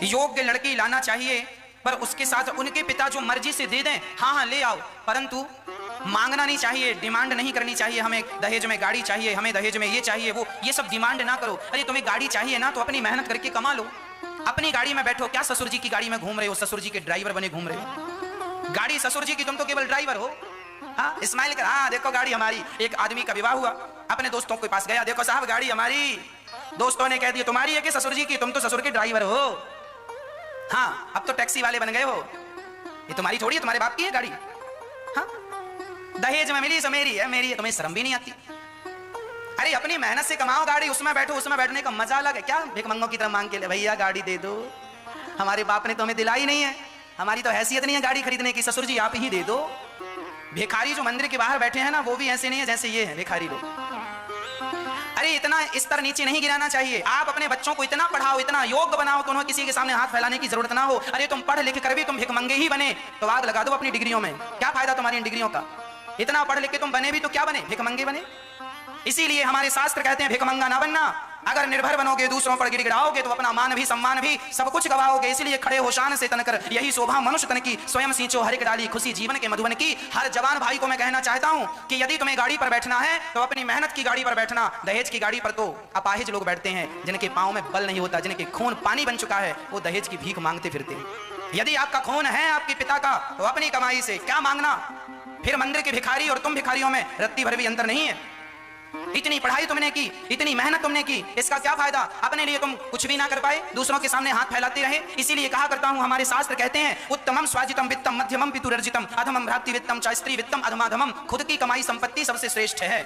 योग्य लड़की लाना चाहिए, पर उसके साथ उनके पिता जो मर्जी से दे दें, हाँ हाँ ले आओ, परंतु मांगना नहीं चाहिए, डिमांड नहीं करनी चाहिए। हमें दहेज में गाड़ी चाहिए, हमें दहेज में ये चाहिए, वो ये सब डिमांड ना करो। अरे तुम्हें गाड़ी चाहिए ना, तो अपनी मेहनत करके कमा लो, अपनी गाड़ी में बैठो। क्या ससुर जी की गाड़ी में घूम रहे हो, ससुर जी के ड्राइवर बने घूम रहे हो? गाड़ी ससुर जी की, तुम तो केवल ड्राइवर हो। हाँ, स्माइल कर, हाँ देखो गाड़ी हमारी। एक आदमी का विवाह हुआ, अपने दोस्तों के पास गया, देखो साहब गाड़ी हमारी। दोस्तों ने कह दिया तुम्हारी है कि ससुर जी की? तुम तो ससुर के ड्राइवर हो। हाँ, अब तो टैक्सी वाले बन गए हो। ये तुम्हारी थोड़ी है, तुम्हारे बाप की है गाड़ी। हाँ, दहेज में मिली सो मेरी है, मेरी है, तुम्हें शर्म भी नहीं आती? अरे अपनी मेहनत से कमाओ गाड़ी, उसमें बैठो, उसमें बैठने का मजा अलग है। क्या भिखमंगों की तरह मांग के ले भैया गाड़ी दे दो, हमारे बाप ने तो हमें दिलाई नहीं है, हमारी तो हैसियत नहीं है गाड़ी खरीदने की, ससुर जी आप ही दे दो। भिखारी जो मंदिर के बाहर बैठे हैं ना, वो भी ऐसे नहीं है जैसे ये है भिखारी लोग। अरे इतना स्तर नीचे नहीं गिराना चाहिए। आप अपने बच्चों को इतना पढ़ाओ, इतना योग्य बनाओ कि उन्हें किसी के सामने हाथ फैलाने की जरूरत ना हो। अरे तुम पढ़ लिख कर भी तुम भिखमंगे ही बने तो आग लगा दो अपनी डिग्रियों में, क्या फायदा तुम्हारी इन डिग्रियों का? इतना पढ़ लिख के तुम बने भी तो क्या बने? भिखमंगे बने। इसीलिए हमारे शास्त्र कहते हैं भिखमंगा ना बनना। अगर निर्भर बनोगे, दूसरों पर गिड़गिड़ाओगे तो अपना मान भी सम्मान भी सब कुछ गवाओगे। इसलिए खड़े हो शान से तनकर, यही शोभा मनुष्य तन की, स्वयं सींचो हरिक डाली, खुशी जीवन के मधुबन की। हर जवान भाई को मैं कहना चाहता हूं कि यदि तुम्हें गाड़ी पर बैठना है तो अपनी मेहनत की गाड़ी पर बैठना। दहेज की गाड़ी पर तो अपाहिज लोग बैठते हैं, जिनके पांव में बल नहीं होता, जिनके खून पानी बन चुका है, वो दहेज की भीख मांगते फिरते हैं। यदि आपका खून है आपके पिता का तो अपनी कमाई से क्या मांगना? फिर मंदिर के भिखारी और तुम भिखारियों में रत्ती भर भी अंतर नहीं है। इतनी पढ़ाई तुमने की, इतनी मेहनत तुमने की, इसका क्या फायदा? अपने लिए तुम कुछ भी ना कर पाए, दूसरों के सामने हाथ फैलाते रहे। इसीलिए कहा करता हूं, हमारे शास्त्र कहते हैं उत्तमम स्वाजितम वित्तम मध्यमम पितुर्जितम अधमम भ्रातृ वित्तम च स्त्री वित्तम अधमाधमम। खुद की कमाई संपत्ति सबसे श्रेष्ठ है,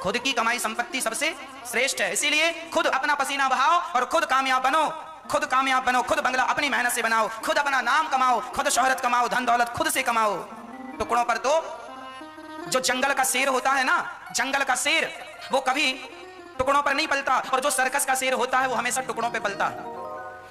खुद की कमाई संपत्ति सबसे श्रेष्ठ है। इसीलिए खुद अपना पसीना बहाओ और खुद कामयाब बनो, खुद कामयाब बनो, खुद बंगला अपनी मेहनत से बनाओ, खुद अपना नाम कमाओ, खुद शोहरत कमाओ, धन दौलत खुद से कमाओ। टुकड़ों पर तो जो जंगल का शेर होता है ना, जंगल का शेर वो कभी टुकड़ों पर नहीं पलता, और जो सर्कस का शेर होता है वो हमेशा टुकड़ों पे पलता है।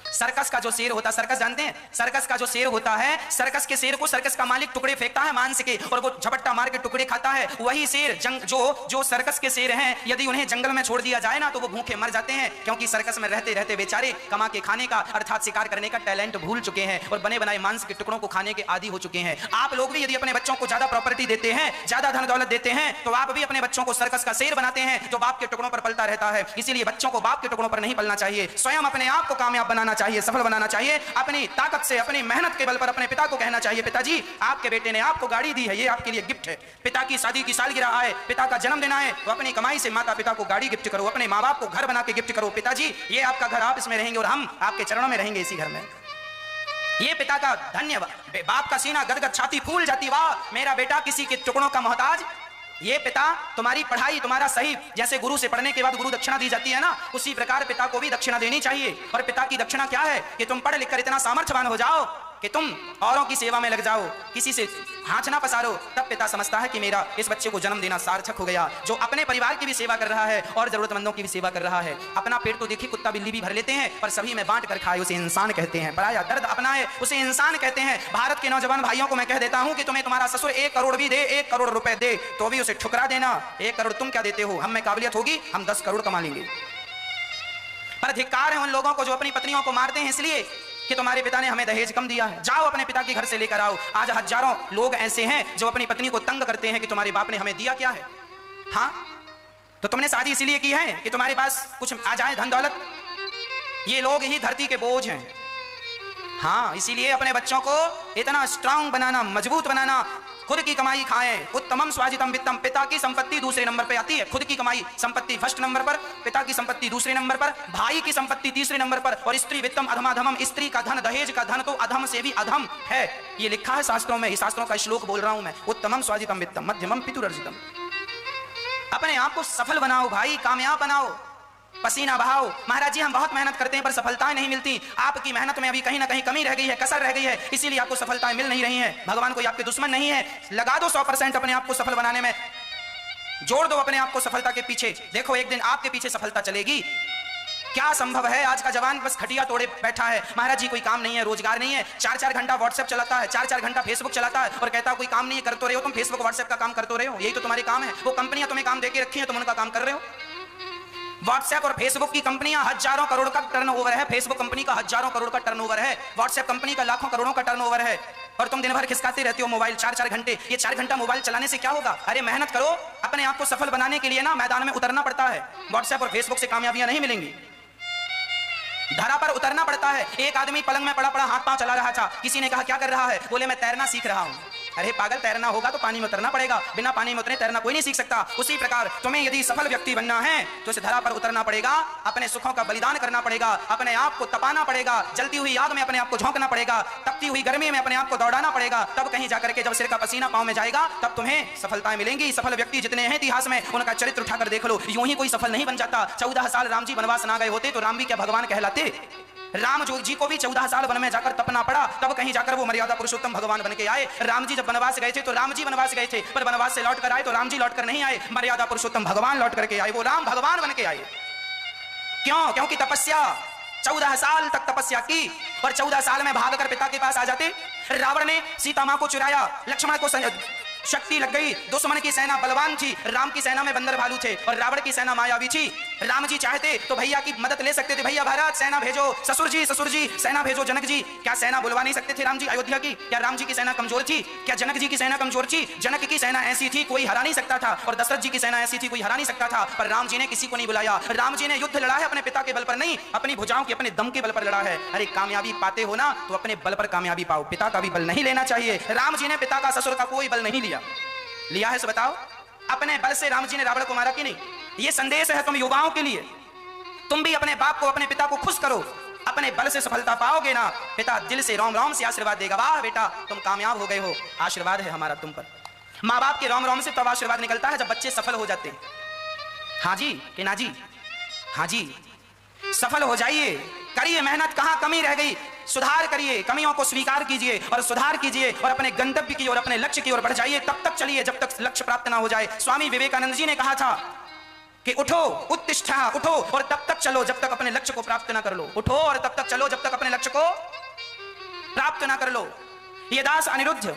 सर्कस का जो शेर होता है, सर्कस जानते हैं? सर्कस का जो शेर होता है, सर्कस के शेर को सर्कस का मालिक टुकड़े फेंकता है मांस के, और वो झपट्टा मार के टुकड़े खाता है। वही शेर जो सर्कस के शेर हैं, यदि उन्हें जंगल में छोड़ दिया जाए ना तो वो भूखे मर जाते हैं, क्योंकि सर्कस में रहते रहते बेचारे कमा के खाने का अर्थात शिकार करने का टैलेंट भूल चुके हैं और बने बनाए मांस के टुकड़ों को खाने के आदी हो चुके हैं। आप लोग भी यदि अपने बच्चों को ज्यादा प्रॉपर्टी देते हैं, ज्यादा धन दौलत देते हैं, तो आप भी अपने बच्चों को सर्कस का शेर बनाते हैं जो बाप के टुकड़ों पर पलता रहता है। इसीलिए बच्चों को बाप के टुकड़ों पर नहीं पलना चाहिए, स्वयं अपने आप को कामयाब बनाना चाहिए, सफल बनाना चाहिए। अपनी ताकत से, अपनी मेहनत के बल पर अपने पिता को कहना चाहिए, पिताजी आपके बेटे ने आपको गाड़ी दी है, ये आपके लिए गिफ्ट है। पिता की शादी की सालगिरह आए, पिता का जन्मदिन आए, तो अपनी कमाई से माता पिता को गाड़ी गिफ्ट करो, अपने माँ बाप को घर बना के गिफ्ट करो। पिताजी ये आपका घर, आप इसमें रहेंगे और हम आपके चरणों में रहेंगे इसी घर में। ये पिता का धन्यवाद। बाप का सीना गदगद, छाती फूल जाती, वाह मेरा बेटा किसी के टुकड़ों का मोहताज। ये पिता तुम्हारी पढ़ाई, तुम्हारा सही, जैसे गुरु से पढ़ने के बाद गुरु दक्षिणा दी जाती है ना, उसी प्रकार पिता को भी दक्षिणा देनी चाहिए। और पिता की दक्षिणा क्या है कि तुम पढ़ लिख कर इतना सामर्थ्यवान हो जाओ कि तुम औरों की सेवा में लग जाओ, किसी से हाथ ना पसारो। तब पिता समझता है कि मेरा इस बच्चे को जन्म देना सार्थक हो गया, जो अपने परिवार की भी सेवा कर रहा है और जरूरतमंदों की भी सेवा कर रहा है। अपना पेट तो देखिए कुत्ता बिल्ली भी भर लेते हैं, पर सभी में बांट कर खाए उसे इंसान कहते हैं। पराया दर्द अपनाए उसे इंसान कहते हैं। भारत के नौजवान भाइयों को मैं कह देता हूं कि तुम्हें तुम्हारा ससुर 1 करोड़ भी दे, 1 करोड़ रुपए दे, तो भी उसे ठुकरा देना। 1 करोड़ तुम क्या देते हो, हम में काबिलियत होगी हम 10 करोड़ कमा लेंगे। पर धिक्कार है उन लोगों को जो अपनी पत्नियों को मारते हैं इसलिए कि तुम्हारे पिता ने हमें दहेज कम दिया है, जाओ अपने पिता के घर से लेकर आओ। आज हजारों लोग ऐसे हैं जो अपनी पत्नी को तंग करते हैं कि तुम्हारे बाप ने हमें दिया क्या है। हाँ, तो तुमने शादी इसीलिए की है कि तुम्हारे पास कुछ आ जाए धन दौलत। ये लोग ही धरती के बोझ हैं। हाँ, इसीलिए अपने बच्चों को इतना स्ट्रांग बनाना, मजबूत बनाना। खुद की कमाई खाएं, उत्तमम स्वाजितम वित्तम। पिता की संपत्ति दूसरे नंबर पे आती है, खुद की कमाई संपत्ति फर्स्ट नंबर पर, पिता की संपत्ति दूसरे नंबर पर, भाई की संपत्ति तीसरे नंबर पर, और स्त्री वित्तम अधमाधमम। स्त्री का धन, दहेज का धन तो अधम से भी अधम है। ये लिखा है शास्त्रों में, शास्त्रों का श्लोक बोल रहा हूं मैं। उत्तमम स्वाजितम वित्तम मध्यमम पितुरर्जितम। अपने आप को सफल बनाओ भाई, कामयाब बनाओ, पसीना बहाओ। महाराज जी हम बहुत मेहनत करते हैं पर सफलताएं नहीं मिलती। आपकी मेहनत में अभी कहीं ना कहीं कमी रह गई है, कसर रह गई है, इसीलिए आपको सफलताएं मिल नहीं रही हैं। भगवान कोई आपके दुश्मन नहीं है। लगा दो 100% अपने आप को सफल बनाने में, जोड़ दो अपने आप को सफलता के पीछे। देखो एक दिन आपके पीछे सफलता चलेगी। क्या संभव है, आज का जवान बस खटिया तोड़े बैठा है। महाराज जी कोई काम नहीं है, रोजगार नहीं है, 4-4 घंटा व्हाट्सएप चलाता है, 4-4 घंटा फेसबुक चलाता है और कहता है कोई काम नहीं है। कर तो रहे हो तुम, फेसबुक व्हाट्सएप का काम कर तो रहे हो, यही तो तुम्हारे काम है। वो कंपनियां तुम्हें काम देके रखी है, तुम उनका काम कर रहे हो। व्हाट्सएप और फेसबुक की कंपनियां हजारों करोड़ का टर्नओवर है। फेसबुक कंपनी का हजारों करोड़ का टर्नओवर है, व्हाट्सएप कंपनी का लाखों करोड़ों का टर्नओवर है। और तुम दिन भर खिसकाते रहते हो मोबाइल 4-4 घंटे। ये 4 घंटा मोबाइल चलाने से क्या होगा? अरे मेहनत करो, अपने आप को सफल बनाने के लिए ना मैदान में उतरना पड़ता है। व्हाट्सएप और फेसबुक से कामयाबियां नहीं मिलेंगी, धरा पर उतरना पड़ता है। एक आदमी पलंग में पड़ा पड़ा हाथ पांव चला रहा था, किसी ने कहा क्या कर रहा है? बोले मैं तैरना सीख रहा हूं। अरे पागल, तैरना होगा तो पानी में उतरना पड़ेगा, बिना पानी में उतरे तैरना कोई नहीं सीख सकता। उसी प्रकार तुम्हें यदि सफल व्यक्ति बनना है तो इस धरा पर उतरना पड़ेगा, अपने सुखों का बलिदान करना पड़ेगा, अपने आप को तपाना पड़ेगा, जलती हुई आग में अपने आप को झोंकना पड़ेगा, तपती हुई गर्मी में अपने आप को दौड़ाना पड़ेगा। तब कहीं जाकर के जब सिर का पसीना पांव में जाएगा तब तुम्हें सफलताएं मिलेंगी। सफल व्यक्ति जितने हैं इतिहास में उनका चरित्र उठाकर देख लो, यूं ही कोई सफल नहीं बन जाता। 14 साल राम जी वनवास ना गए होते तो राम भी क्या भगवान कहलाते? राम जी को भी 14 साल वन में जाकर तपना पड़ा, तब कहीं जाकर वो मर्यादा पुरुषोत्तम भगवान बन के आए। राम जी जब वनवास गए थे तो राम जी वनवास गए थे, पर वनवास से लौट कर आए तो राम जी लौट कर नहीं आए, मर्यादा पुरुषोत्तम भगवान लौट करके आए, वो राम भगवान बन के आए। क्यों? क्योंकि तपस्या, 14 साल तक तपस्या की और 14 साल में भागकर पिता के पास आ जाते। रावण ने सीता मां को चुराया, लक्ष्मण को शक्ति लग गई, दुश्मन की सेना बलवान थी, राम की सेना में बंदर भालू थे और रावण की सेना मायावी थी। राम जी चाहते तो भैया की मदद ले सकते थे, भैया भारत सेना भेजो, ससुर जी सेना भेजो, जनक जी। क्या सेना बुलवा नहीं सकते थे राम जी अयोध्या की? क्या राम जी की सेना कमजोर थी? क्या जनक जी की सेना कमजोर थी? जनक की सेना ऐसी थी कोई हरा नहीं सकता था, और दशरथ जी की सेना ऐसी थी कोई हरा नहीं सकता था, पर राम जी ने किसी को नहीं बुलाया। राम जी ने युद्ध लड़ा है अपने पिता के बल पर नहीं, अपनी भुजाओं के अपने दम के बल पर लड़ा है। अरे कामयाबी पाते हो ना तो अपने बल पर कामयाबी पाओ, पिता का भी बल नहीं लेना चाहिए। राम जी ने पिता का ससुर का कोई बल नहीं लिया है, सो बताओ अपने बल से राम जी ने रावण को मारा कि नहीं? ये संदेश है तुम युवाओं के लिए, तुम भी अपने बाप को, अपने पिता को खुश करो, अपने बल से सफलता पाओगे ना, पिता दिल से रोम रोम से आशीर्वाद देगा, वाह बेटा तुम कामयाब हो गए हो, आशीर्वाद है हमारा तुम पर। माँ बाप के रोम रोम से तब आशीर्वाद निकलता है जब बच्चे सफल हो जाते हैं। हाँ जी कि ना जी? हाँ जी, सफल हो जाइए, करिए मेहनत, कहाँ कमी रह गई सुधार करिए, कमियों को स्वीकार कीजिए और सुधार कीजिए और अपने गंतव्य की और अपने लक्ष्य की ओर बढ़ जाइए। तब तक चलिए जब तक लक्ष्य प्राप्त ना हो जाए। स्वामी विवेकानंद जी ने कहा था कि उठो उत्तिष्ठा, उठो और तब तक चलो जब तक अपने लक्ष्य को प्राप्त ना कर लो। उठो और तब तक चलो जब तक अपने लक्ष्य को प्राप्त ना कर लो। ये दास अनिरुद्ध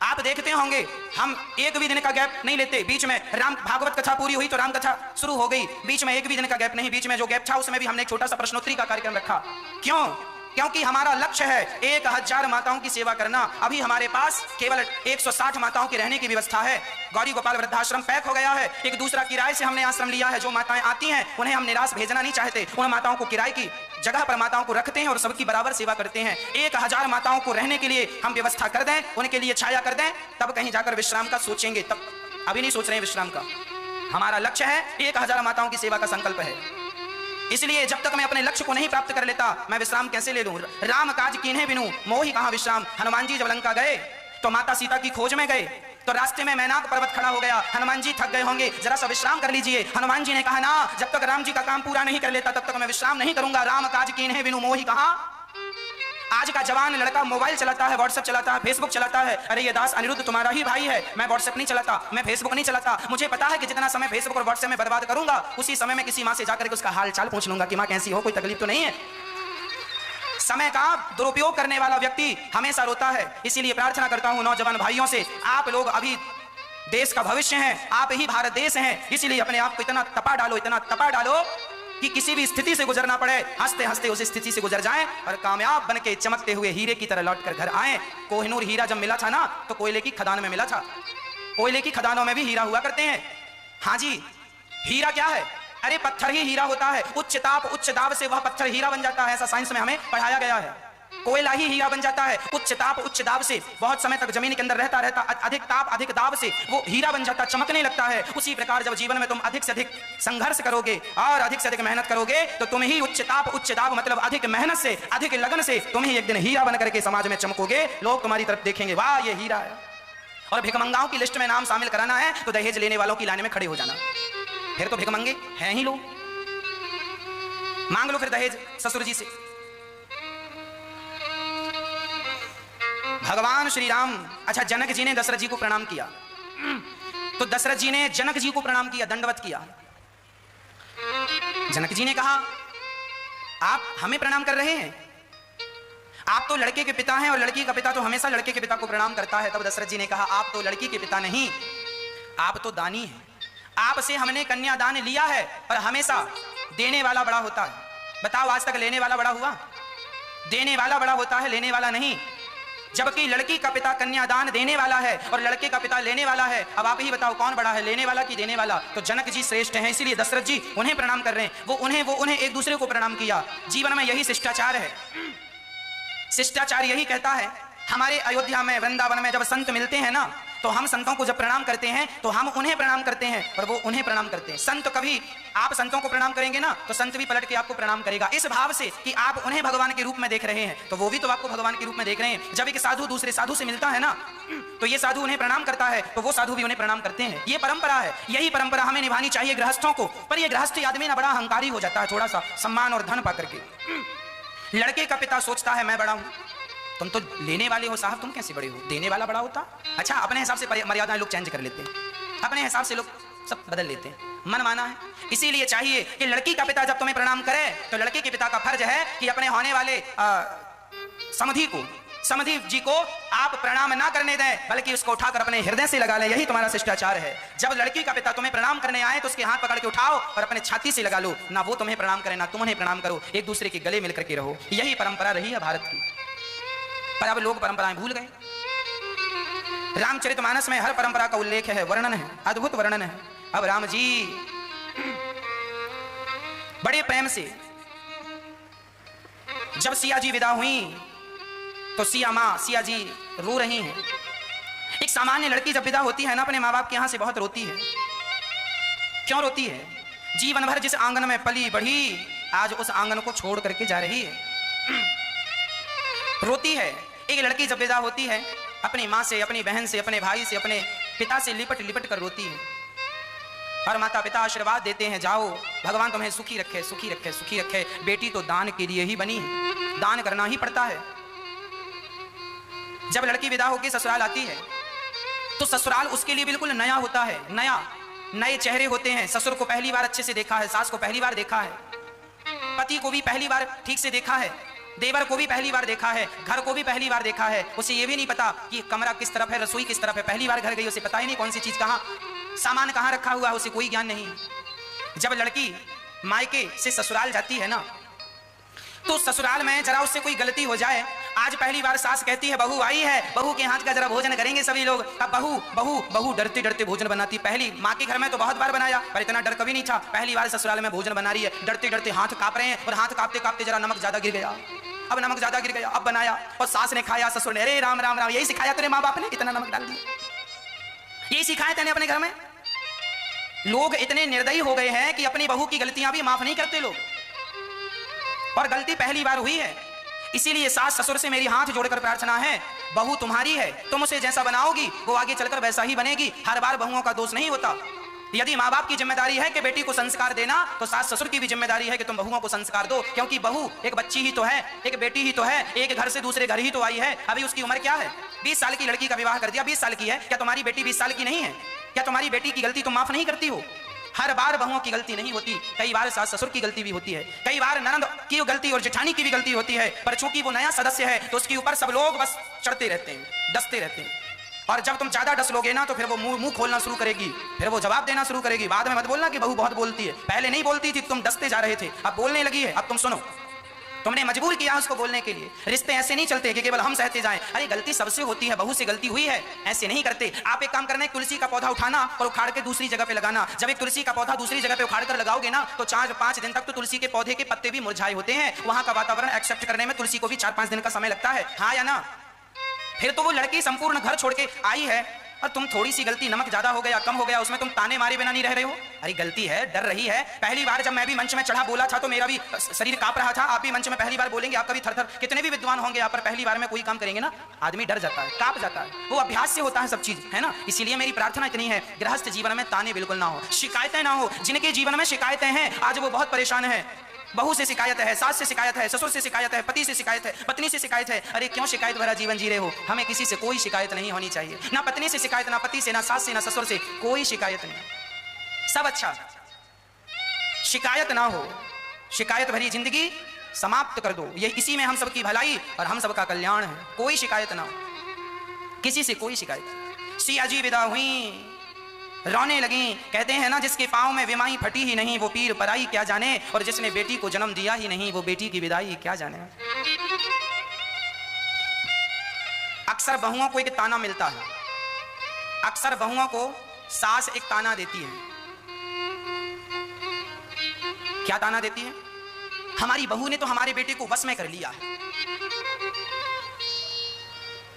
आप देखते होंगे, हम एक भी दिन का गैप नहीं लेते। बीच में राम भागवत कथा पूरी हुई तो राम कथा शुरू हो गई, बीच में एक भी दिन का गैप नहीं। बीच में जो गैप था उसमें भी हमने एक छोटा सा प्रश्नोत्तरी का कार्यक्रम रखा। क्यों? क्योंकि हमारा लक्ष्य है 1000 माताओं की सेवा करना। अभी हमारे पास केवल 160 माताओं की रहने की व्यवस्था है। गौरी गोपाल वृद्धाश्रम पैक हो गया है। एक दूसरा किराए से हमने आश्रम लिया है। जो माताएं आती हैं उन्हें हम निराश भेजना नहीं चाहते, उन माताओं को किराए की जगह पर माताओं को रखते हैं और सबकी बराबर सेवा करते हैं। 1000 माताओं को रहने के लिए हम व्यवस्था कर दें, उनके लिए छाया कर दें, तब कहीं जाकर विश्राम का सोचेंगे। तब अभी नहीं सोच रहे हैं विश्राम का। हमारा लक्ष्य है 1000 माताओं की सेवा का संकल्प है। इसलिए जब तक मैं अपने लक्ष्य को नहीं प्राप्त कर लेता मैं विश्राम कैसे ले लूं? राम काज कीन्हे बिनु मोहि कहां विश्राम। हनुमान जी जब लंका गए तो माता सीता की खोज में गए तो रास्ते में मैनाक पर्वत खड़ा हो गया। हनुमान जी थक गए होंगे, जरा सा विश्राम कर लीजिए। हनुमान जी ने कहा ना, जब तक राम जी का काम पूरा नहीं कर लेता तब तक मैं विश्राम नहीं करूंगा। राम काज कीन्हे बिनु मोहि कहां। आज का जवान लड़का मोबाइल चलाता है, व्हाट्सएप चलाता है, फेसबुक चलाता है। अरे ये दास अनिरुद्ध तुम्हारा ही भाई है। मैं व्हाट्सएप नहीं चलाता, मैं फेसबुक नहीं चलाता। मुझे पता है कि जितना समय फेसबुक और व्हाट्सएप में बर्बाद करूंगा उसी समय में किसी माँ से जाकर के उसका हाल चाल पूछ लूंगा कि माँ कैसी हो, कोई तकलीफ तो नहीं है। समय का दुरुपयोग करने वाला व्यक्ति हमेशा रोता है। इसीलिए प्रार्थना करता हूं नौजवान भाइयों से, आप लोग अभी देश का भविष्य हैं, आप ही भारत देश हैं। इसीलिए अपने आप को इतना तपा डालो, इतना तपा डालो कि किसी भी स्थिति से गुजरना पड़े, हंसते हंसते उस स्थिति से गुजर जाएं और कामयाब बन के चमकते हुए हीरे की तरह लौटकर घर आए। कोहिनूर हीरा जब मिला था ना तो कोयले की खदान में मिला था। कोयले की खदानों में भी हीरा हुआ करते हैं। हाँ जी, हीरा क्या है? अरे पत्थर ही हीरा होता है। उच्च ताप उच्च दाब से वह पत्थर हीरा बन जाता है, ऐसा साइंस में हमें पढ़ाया गया है। कोयला ही हीरा बन जाता है। उच्च ताप उच्च दाब से बहुत समय तक जमीन के अंदर रहता अधिक ताप अधिक दाब से वो हीरा बन जाता, चमकने लगता है। उसी प्रकार जब जीवन में तुम अधिक से अधिक संघर्ष करोगे और अधिक से अधिक मेहनत करोगे तो तुम ही उच्च ताप उच्च दाब मतलब अधिक मेहनत से अधिक लगन से तुम ही एक दिन हीरा बन करके समाज में चमकोगे। लोग तुम्हारी तरफ देखेंगे, वाह ये हीरा है। और भिखमंगाओं की लिस्ट में नाम शामिल कराना है तो दहेज लेने वालों की लाइन में खड़े हो जाना, फिर तो भिखमंगे हैं ही लोग। मांग लो फिर दहेज ससुर जी से। भगवान श्री राम, अच्छा जनक जी ने दशरथ जी को प्रणाम किया तो दशरथ जी ने जनक जी को प्रणाम किया, दंडवत किया। जनक जी ने कहा आप हमें प्रणाम कर रहे हैं, आप तो लड़के के पिता हैं और लड़की का पिता तो हमेशा लड़के के पिता को प्रणाम करता है। तब दशरथ जी ने कहा आप तो लड़की के पिता नहीं, आप तो दानी हैं। आपसे हमने कन्यादान लिया है और हमेशा देने वाला बड़ा होता है। बताओ आज तक लेने वाला बड़ा हुआ? देने वाला बड़ा होता है, लेने वाला नहीं। जबकि लड़की का पिता कन्यादान देने वाला है और लड़के का पिता लेने वाला है। अब आप ही बताओ कौन बड़ा है, लेने वाला कि देने वाला? तो जनक जी श्रेष्ठ हैं, इसीलिए दशरथ जी उन्हें प्रणाम कर रहे हैं। वो उन्हें एक दूसरे को प्रणाम किया। जीवन में यही शिष्टाचार है। शिष्टाचार यही कहता है। हमारे अयोध्या में वृंदावन में जब संत मिलते हैं ना तो हम संतों को जब प्रणाम करते हैं तो हम उन्हें प्रणाम करते हैं और वो उन्हें प्रणाम करते हैं। संत कभी आप संतों को प्रणाम करेंगे ना तो संत भी पलट के आपको प्रणाम करेगा, इस भाव से कि आप उन्हें भगवान के रूप में देख रहे हैं तो वो भी तो आपको भगवान के रूप में देख रहे हैं। जब एक साधु दूसरे साधु से मिलता है ना तो ये साधु उन्हें प्रणाम करता है तो वो साधु भी उन्हें प्रणाम करते हैं। ये परंपरा है, यही परंपरा हमें निभानी चाहिए गृहस्थों को। पर ये गृहस्थी आदमी ना बड़ा अहंकारी हो जाता है, थोड़ा सा सम्मान और धन पा करके। लड़के का पिता सोचता है मैं बड़ा हूं, तुम तो लेने वाले हो साहब, तुम कैसे बड़े हो? देने वाला बड़ा होता। अच्छा, अपने हिसाब से मर्यादाएं लोग चेंज कर लेते हैं, अपने हिसाब से लोग सब बदल लेते हैं, मन माना है। इसीलिए चाहिए कि लड़की का पिता जब तुम्हें प्रणाम करे तो लड़के के पिता का फर्ज है कि अपने होने वाले समधी जी को आप प्रणाम ना करने दें बल्कि उसको उठाकर अपने हृदय से लगा लें। यही तुम्हारा शिष्टाचार है। जब लड़की का पिता तुम्हें प्रणाम करने आए तो उसके हाथ पकड़ के उठाओ और अपने छाती से लगा लो। ना वो तुम्हें प्रणाम करे ना तुम उन्हें प्रणाम करो, एक दूसरे के गले मिलकर के रहो। यही परंपरा रही है भारत की। पर अब लोग परंपराएं भूल गए। रामचरितमानस में हर परंपरा का उल्लेख है, वर्णन है, अद्भुत वर्णन है। अब राम जी बड़े प्रेम से जब सिया जी विदा हुई तो सिया जी रो रही हैं। एक सामान्य लड़की जब विदा होती है ना अपने माँ बाप के यहां से बहुत रोती है। क्यों रोती है? जीवन भर जिस आंगन में पली बढ़ी आज उस आंगन को छोड़ करके जा रही है, रोती है। एक लड़की जब विदा होती है अपनी माँ से, अपनी बहन से, अपने भाई से, अपने पिता से लिपट लिपट कर रोती है और माता पिता आशीर्वाद देते हैं, जाओ भगवान तुम्हें सुखी रखे, सुखी रखे, सुखी रखे। बेटी तो दान के लिए ही बनी है, दान करना ही पड़ता है। जब लड़की विदा होकर ससुराल आती है तो ससुराल उसके लिए बिल्कुल नया होता है, नए चेहरे होते हैं। ससुर को पहली बार अच्छे से देखा है, सास को पहली बार देखा है, पति को भी पहली बार ठीक से देखा है, देवर को भी पहली बार देखा है, घर को भी पहली बार देखा है। उसे ये भी नहीं पता कि कमरा किस तरफ है, रसोई किस तरफ है। पहली बार घर गई, उसे पता ही नहीं कौन सी चीज कहाँ, सामान कहाँ रखा हुआ है, उसे कोई ज्ञान नहीं। जब लड़की मायके से ससुराल जाती है ना तो ससुराल में जरा उससे कोई गलती हो जाए, आज पहली बार सास कहती है बहू आई है, बहू के हाथ का जरा भोजन करेंगे सभी लोग। अब बहू डरते डरते भोजन बनाती। पहली माँ के घर में तो बहुत बार बनाया पर इतना डर कभी नहीं था। पहली बार ससुराल में भोजन बना रही है, डरते डरते हाथ कांप रहे हैं और हाथ कांपते कांपते जरा नमक ज्यादा गिर गया। अब नमक ज्यादा गिर गया, अब बनाया और सास ने खाया, ससुर ने अरे राम राम राम, यही सिखाया तेरे माँ बाप ने, इतना नमक डाल दिया, यही सिखाया तेने अपने घर में। लोग इतने निर्दयी हो गए हैं कि अपनी बहू की गलतियां भी माफ नहीं करते लोग, और गलती पहली बार हुई है। इसीलिए सास ससुर से मेरी हाथ जोड़कर प्रार्थना है, बहू तुम्हारी है, तुम उसे जैसा बनाओगी वो आगे चलकर वैसा ही बनेगी। हर बार बहुओं का दोष नहीं होता। यदि माँ बाप की जिम्मेदारी है कि बेटी को संस्कार देना तो सास ससुर की भी जिम्मेदारी है कि तुम बहुओं को संस्कार दो, क्योंकि बहू एक बच्ची ही तो है, एक बेटी ही तो है, एक घर से दूसरे घर ही तो आई है। अभी उसकी उम्र क्या है? 20 साल की लड़की का विवाह कर दिया, 20 साल की है। क्या तुम्हारी बेटी 20 साल की नहीं है? क्या तुम्हारी बेटी की गलती तुम माफ नहीं करती हो? हर बार बहुओं की गलती नहीं होती, कई बार सास ससुर की गलती भी होती है, कई बार ननद की गलती और जेठानी की भी गलती होती है। पर चूंकि वो नया सदस्य है तो उसके ऊपर सब लोग बस चढ़ते रहते हैं, डसते रहते हैं। और जब तुम ज्यादा डस लोगे ना तो फिर वो मुंह खोलना शुरू करेगी, फिर वो जवाब देना शुरू करेगी। बाद में मत बोलना कि बहू बहुत बोलती है, पहले नहीं बोलती थी, तुम डसते जा रहे थे, अब बोलने लगी है, अब तुम सुनो। तुमने मजबूर किया उसको बोलने के लिए। रिश्ते ऐसे नहीं चलते कि केवल हम सहते जाएं। अरे गलती सबसे होती है, बहू से गलती हुई है, ऐसे नहीं करते। आप एक काम करना है, तुलसी का पौधा उठाना और उखाड़ के दूसरी जगह पे लगाना। जब एक तुलसी का पौधा दूसरी जगह पे उखाड़ कर लगाओगे ना तो 4-5 दिन तक तो तुलसी के पौधे के पत्ते भी मुरझाए होते हैं। वहां का वातावरण एक्सेप्ट करने में तुलसी को भी 4-5 दिन का समय लगता है, हाँ या ना? फिर तो वो लड़की संपूर्ण घर छोड़ के आई है और तुम थोड़ी सी गलती, नमक ज्यादा हो गया, कम हो गया, उसमें तुम ताने मारे बिना नहीं रह रहे हो। अरे गलती है, डर रही है। पहली बार जब मैं भी मंच में चढ़ा बोला था तो मेरा भी शरीर कांप रहा था। आप भी मंच में पहली बार बोलेंगे, आपका भी थर-थर, कितने भी विद्वान होंगे आप, पर पहली बार में कोई काम करेंगे ना आदमी डर जाता है, कांप जाता है। वो अभ्यास से होता है सब चीज, है ना? इसीलिए मेरी प्रार्थना इतनी है, गृहस्थ जीवन में ताने बिल्कुल ना हो, शिकायतें ना हो। जिनके जीवन में शिकायतें हैं आज वो बहुत परेशान है। बहू से शिकायत है, सास से शिकायत है, ससुर से शिकायत है, पति से शिकायत है, पत्नी से शिकायत है। अरे क्यों शिकायत भरा जीवन जी रहे हो? हमें किसी से कोई शिकायत नहीं होनी चाहिए, ना पत्नी से शिकायत, ना पति से, ना सास से, ना ससुर से, कोई शिकायत नहीं। सब अच्छा, शिकायत ना हो। शिकायत भरी जिंदगी समाप्त कर दो, ये इसी में हम सबकी भलाई और हम सबका कल्याण है। कोई शिकायत ना हो, किसी से कोई शिकायत। सिया जी विदा हुई, रोने लगी। कहते हैं ना, जिसके पांव में विमाई फटी ही नहीं वो पीर पराई क्या जाने, और जिसने बेटी को जन्म दिया ही नहीं वो बेटी की विदाई क्या जाने। अक्सर बहुओं को एक ताना मिलता है, अक्सर बहुओं को सास एक ताना देती है। क्या ताना देती है? हमारी बहू ने तो हमारे बेटे को वश में कर लिया है।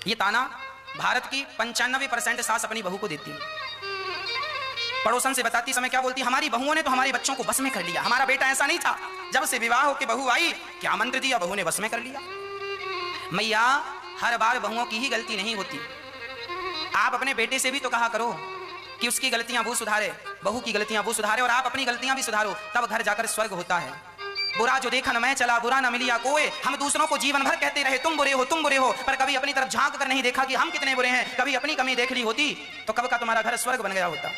ये ताना भारत की 95% सास अपनी बहू को देती है। पड़ोसन से बताती समय क्या बोलती? हमारी बहुओं ने तो हमारे बच्चों को बस में कर लिया, हमारा बेटा ऐसा नहीं था, जब से विवाह होकर बहू आई क्या मंत्र दिया, बहू ने बस में कर लिया। मैया, हर बार बहुओं की ही गलती नहीं होती। आप अपने बेटे से भी तो कहा करो कि उसकी गलतियां वो सुधारे, बहू की गलतियां वो सुधारे, और आप अपनी गलतियां भी सुधारो, तब घर जाकर स्वर्ग होता है। बुरा जो देखा न मैं चला, बुरा न मिलिया कोई। हम दूसरों को जीवन भर कहते रहे तुम बुरे हो, तुम बुरे हो, पर कभी अपनी तरफ झांक कर नहीं देखा कि हम कितने बुरे हैं। कभी अपनी कमी देख ली होती तो कब का तुम्हारा घर स्वर्ग बन गया होता।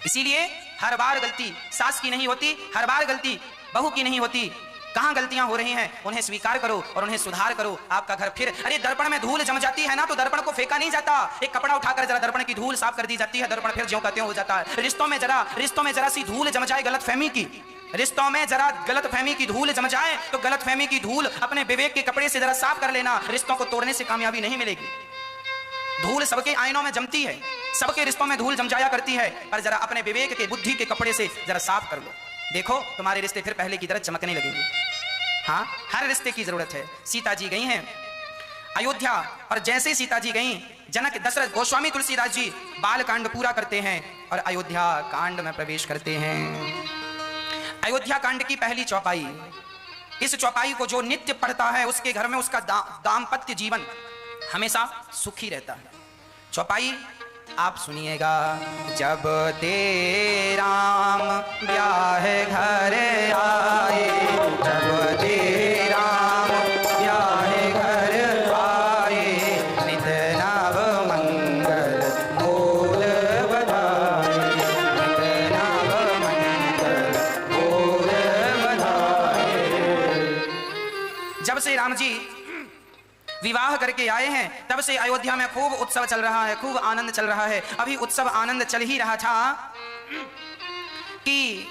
इसीलिए हर बार गलती सास की नहीं होती, हर बार गलती बहू की नहीं होती। कहां गलतियां हो रही हैं उन्हें स्वीकार करो और उन्हें सुधार करो, आपका घर फिर। अरे दर्पण में धूल जम जाती है ना तो दर्पण को फेंका नहीं जाता, एक कपड़ा उठाकर जरा दर्पण की धूल साफ कर दी जाती है, दर्पण फिर ज्यों का त्यों हो जाता है। रिश्तों में जरा सी धूल जम जाए गलतफहमी की, रिश्तों में जरा गलतफहमी की धूल जम जाए तो गलतफहमी की धूल अपने विवेक के कपड़े से जरा साफ कर लेना। रिश्तों को तोड़ने से कामयाबी नहीं मिलेगी। धूल सबके आईनों में जमती है, सबके रिश्तों में धूल जम जाया करती है, पर जरा अपने विवेक के बुद्धि के कपड़े से जरा साफ कर लो, देखो तुम्हारे रिश्ते फिर पहले की तरह चमकने लगेंगे। हाँ, हर रिश्ते की जरूरत है। सीता जी गई हैं अयोध्या, और जैसे सीता जी गई, जनक दशरथ गोस्वामी तुलसीदास जी बाल कांड पूरा करते हैं और अयोध्या कांड में प्रवेश करते हैं। अयोध्या कांड की पहली चौपाई, इस चौपाई को जो नित्य पढ़ता है उसके घर में उसका दाम्पत्य जीवन हमेशा सुखी रहता है। चौपाई आप सुनिएगा। जब ते राम ब्याह घर आए, जब ते राम ब्याह घर आए, नित नव मंगल मूल बधाए, नित नव मंगल मूल बधाए। जब से राम जी विवाह करके आए हैं तब से अयोध्या में खूब उत्सव चल रहा है, खूब आनंद चल रहा है। अभी उत्सव आनंद चल ही रहा था कि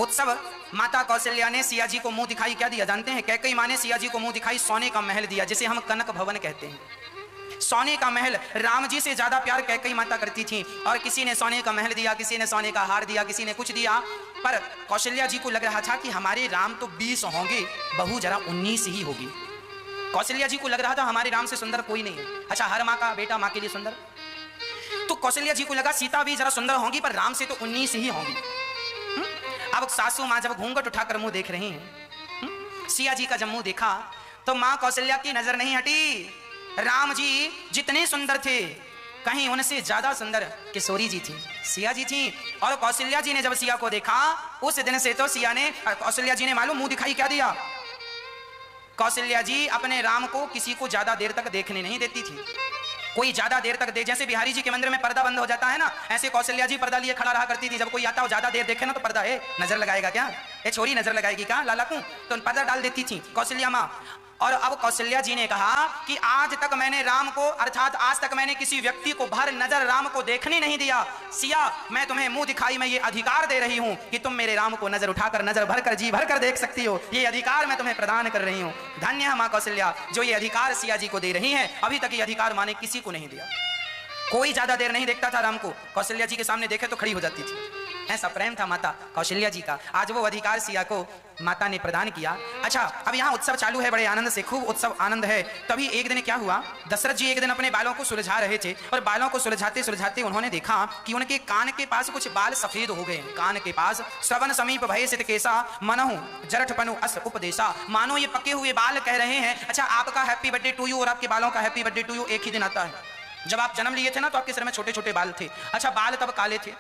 उत्सव माता कौशल्या ने सिया जी को मुंह दिखाई क्या दिया जानते हैं? कैकई माँ ने सिया जी को मुंह दिखाई सोने का महल दिया, जिसे हम कनक भवन कहते हैं। सोने का महल, राम जी से ज्यादा प्यार कैकई माता करती थी, और किसी ने सोने का महल दिया, किसी ने सोने का हार दिया, किसी ने कुछ दिया, पर कौशल्या जी को लग रहा था कि हमारे राम तो 20 होंगे, बहू जरा 19 ही होगी। कौशल्या जी को लग रहा था हमारे राम से सुंदर कोई नहीं है। अच्छा, हर माँ का बेटा माँ के लिए सुंदर, तो कौशल्या जी को लगा सीता भी जरा सुंदर होंगी, पर राम से तो 19 ही होंगी। अब सासू माँ जब घूंघट उठाकर मुंह देख रही हैं, सिया जी का जब मुंह देखा तो माँ कौशल्या की नजर नहीं हटी। राम जी जितने सुंदर थे, कहीं उनसे ज्यादा सुंदर किशोरी जी थी, सिया जी थी। और कौशल्या जी ने जब सिया को देखा, उस दिन से तो कौशल्या जी ने मालूम मुंह दिखाई क्या दिया? कौशल्या जी अपने राम को किसी को ज्यादा देर तक देखने नहीं देती थी। कोई ज्यादा देर तक जैसे बिहारी जी के मंदिर में पर्दा बंद हो जाता है ना, ऐसे कौशल्या जी पर्दा लिए खड़ा रहा करती थी। जब कोई आता हो ज्यादा देर देखे ना तो पर्दा है, नजर लगाएगा क्या, ये छोरी नजर लगाएगी क्या लाला को, तो पर्दा डाल देती थी कौशल्या माँ। और अब कौशल्या जी ने कहा कि आज तक मैंने राम को, अर्थात आज तक मैंने किसी व्यक्ति को भर नजर राम को देखने नहीं दिया। सिया, मैं तुम्हें मुंह दिखाई में ये अधिकार दे रही हूं कि तुम मेरे राम को नजर उठाकर, नजर भरकर, जी भरकर देख सकती हो। ये अधिकार मैं तुम्हें प्रदान कर रही हूं। धन्य है मां कौशल्या जो ये अधिकार सिया जी को दे रही है। अभी तक ये अधिकार मां ने किसी को नहीं दिया। कोई ज्यादा देर नहीं देखता था राम को, कौशल्या जी के सामने देखे तो खड़ी हो जाती थी। ऐसा प्रेम था माता कौशल्या जी का। आज वो अधिकार सिया को माता ने प्रदान किया। अच्छा, अब यहाँ उत्सव चालू है, बड़े आनंद से, खूब उत्सव आनंद है। तभी एक दिन क्या हुआ, दशरथ जी एक दिन अपने बालों को सुलझा रहे थे और बालों को सुलझाते सुलझाते उन्होंने देखा कि उनके कान के पास कुछ बाल सफेद हो गए। कान के पास श्रवण समीप भय सित केसा मनहु जरठपनु अस उपदेशा, मानो ये पके हुए बाल कह रहे हैं अच्छा आपका हैप्पी बर्थडे टू यू और आपके बालों का हैप्पी बर्थडे टू यू एक ही दिन आता है। जब आप जन्म लिए थे ना तो आपके सिर में छोटे छोटे बाल थे। अच्छा, बाल तब काले थे,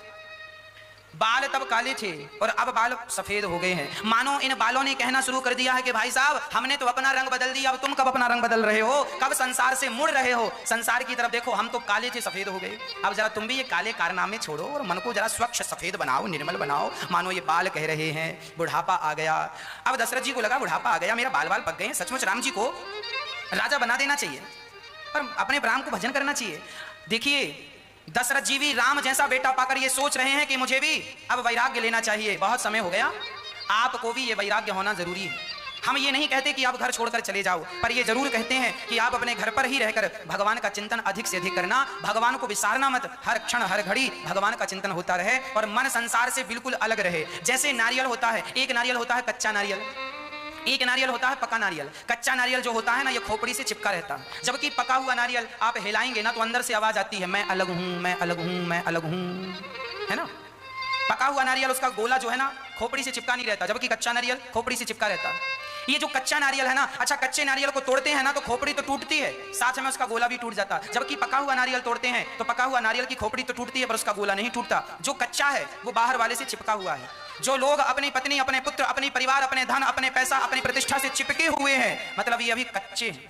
बाल तब काले थे और अब बाल सफेद हो गए हैं। मानो इन बालों ने कहना शुरू कर दिया है कि भाई साहब हमने तो अपना रंग बदल दिया, अब तुम कब अपना रंग बदल रहे हो, कब संसार से मुड़ रहे हो, संसार की तरफ देखो, हम तो काले थे सफेद हो गए, अब जरा तुम भी ये काले कारनामे छोड़ो और मन को जरा स्वच्छ सफेद बनाओ, निर्मल बनाओ। मानो ये बाल कह रहे हैं बुढ़ापा आ गया। अब दशरथ जी को लगा बुढ़ापा आ गया, मेरा बाल बाल पक गए, सचमुच राम जी को राजा बना देना चाहिए और अपने राम को भजन करना चाहिए। देखिए दशरथ जी भी राम जैसा बेटा पाकर ये सोच रहे हैं कि मुझे भी अब वैराग्य लेना चाहिए, बहुत समय हो गया, आपको भी ये वैराग्य होना जरूरी है। हम ये नहीं कहते कि आप घर छोड़कर चले जाओ, पर ये जरूर कहते हैं कि आप अपने घर पर ही रहकर भगवान का चिंतन अधिक से अधिक करना, भगवान को विसारना मत, हर क्षण हर घड़ी भगवान का चिंतन होता रहे और मन संसार से बिल्कुल अलग रहे। जैसे नारियल होता है, एक नारियल होता है कच्चा नारियल, एक नारियल होता है पका नारियल। कच्चा नारियल जो होता है ना ये खोपड़ी से चिपका रहता है, जबकि पका हुआ नारियल आप हिलाएंगे ना तो अंदर से आवाज आती है मैं अलग हूं, मैं अलग हूं, मैं अलग हूं, है ना। पका हुआ नारियल उसका गोला जो है ना खोपड़ी से चिपका नहीं रहता, जबकि कच्चा नारियल खोपड़ी से चिपका रहता है। ये जो कच्चा नारियल है ना, अच्छा कच्चे नारियल को तोड़ते हैं ना तो खोपड़ी तो टूटती है, साथ में उसका गोला भी टूट जाता है। जबकि पका हुआ नारियल तोड़ते हैं तो पका हुआ नारियल की खोपड़ी तो टूटती है पर उसका गोला नहीं टूटता। जो कच्चा है वो बाहर वाले से चिपका हुआ है। जो लोग अपनी पत्नी, अपने पुत्र, अपने परिवार, अपने धन, अपने पैसा, अपनी प्रतिष्ठा से चिपके हुए हैं, मतलब ये अभी कच्चे हैं।